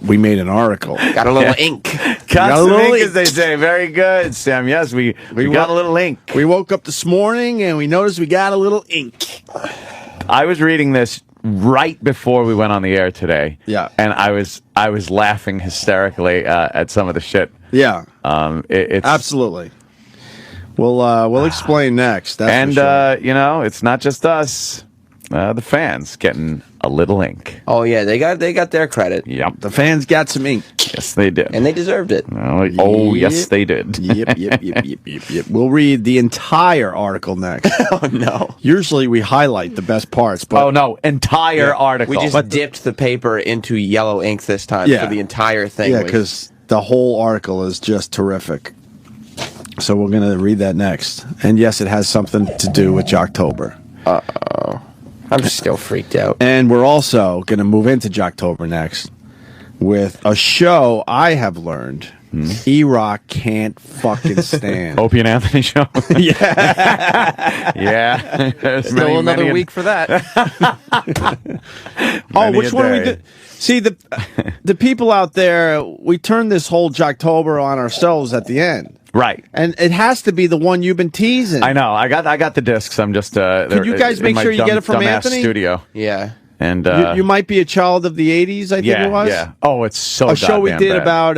We made an article. Got a little ink. Got a little ink, as they say. Very good, Sam. Yes, we got a little ink. We woke up this morning and we noticed we got a little ink. I was reading this right before we went on the air today. Yeah. And I was laughing hysterically at some of the shit. Yeah. It's absolutely. We'll explain next. That's for sure. You know, it's not just us. The fans getting a little ink. Oh yeah, they got their credit. Yep. The fans got some ink. Yes, they did. And they deserved it. Oh, yes, they did. Yep. We'll read the entire article next. Oh, no. Usually we highlight the best parts. But Oh, no. Entire article. We just dipped the paper into yellow ink this time for the entire thing. Yeah, because the whole article is just terrific. So we're going to read that next. And yes, it has something to do with Jocktober. Uh-oh. I'm still freaked out. And we're also going to move into Jocktober next with a show I have learned E-Rock can't fucking stand. Opie and Anthony show? Yeah. Yeah. There's Still another week for that. Which one we did? See, the people out there, we turned this whole Jocktober on ourselves at the end. Right. And it has to be the one you've been teasing. I know. I got the discs. I'm just Could you guys make sure you get it from Anthony? Studio. Yeah. And you might be a child of the 80s, I think it was. Yeah. Oh, it's so a show we goddamn did bad. about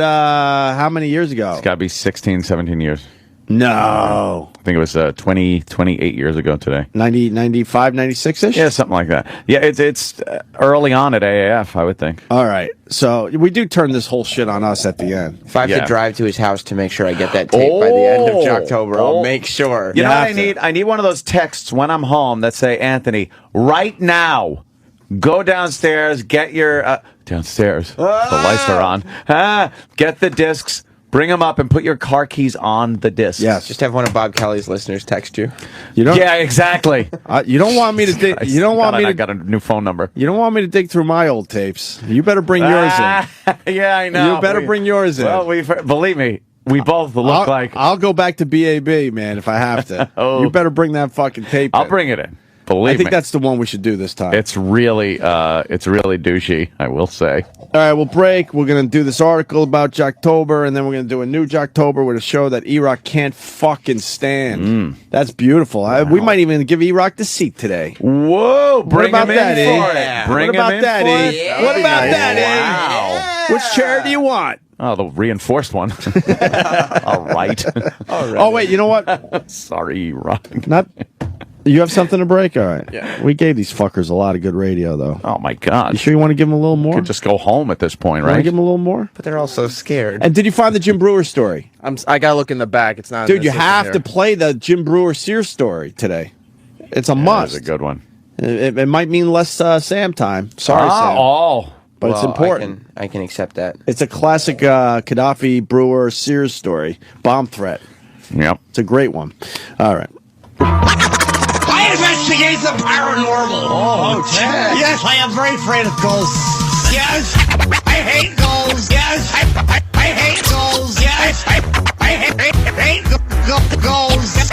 how many years ago? It's got to be 16, 17 years. No. I think it was 28 years ago today. 95, 96-ish? Yeah, something like that. Yeah, it's early on at AAF, I would think. All right. So we do turn this whole shit on us at the end. If I have to drive to his house to make sure I get that tape by the end of Jocktober, I'll make sure. You know what I need? I need one of those texts when I'm home that say, Anthony, right now, go downstairs, get your... downstairs. The lights are on. Get the discs. Bring them up and put your car keys on the disc. Yes. Just have one of Bob Kelly's listeners text you. You don't. Yeah, exactly. You don't want me to dig. You don't want me to. I got a new phone number. You don't want me to dig through my old tapes. You better bring yours in. Yeah, I know. You better bring yours in. Well, believe me, we both look like. I'll go back to BAB, man, if I have to. You better bring that fucking tape. I'll bring it in. Believe I think me. that's the one we should do this time. It's really douchey, I will say. All right, we'll break. We're going to do this article about Jocktober, and then we're going to do a new Jocktober with a show that E-Rock can't fucking stand. That's beautiful. We might even give E-Rock the seat today. Whoa, bring what about him in that, for E? it. Bring what about him in that, for E? it. What about that, Wow. E? Which chair do you want? Oh, the reinforced one. All right. Oh, wait, you know what? Sorry, Rock. Not. You have something to break? All right. Yeah. We gave these fuckers a lot of good radio, though. Oh, my God. You sure you want to give them a little more? Could just go home at this point, Want to right? give them a little more? But they're all so scared. And did you find the Jim Brewer story? I gotta look in the back. It's not. Dude, you have to play the Jim Brewer Sears story today. It's a must. That's a good one. It might mean less Sam time. Sorry, Sam. Oh. But it's important. I can accept that. It's a classic Gaddafi Brewer Sears story. Bomb threat. Yep. It's a great one. All right. I investigate the paranormal. Oh, Ted. Yes, I am very afraid of ghosts. Yes, I hate ghosts. Yes, I hate ghosts. Yes, I hate ghosts.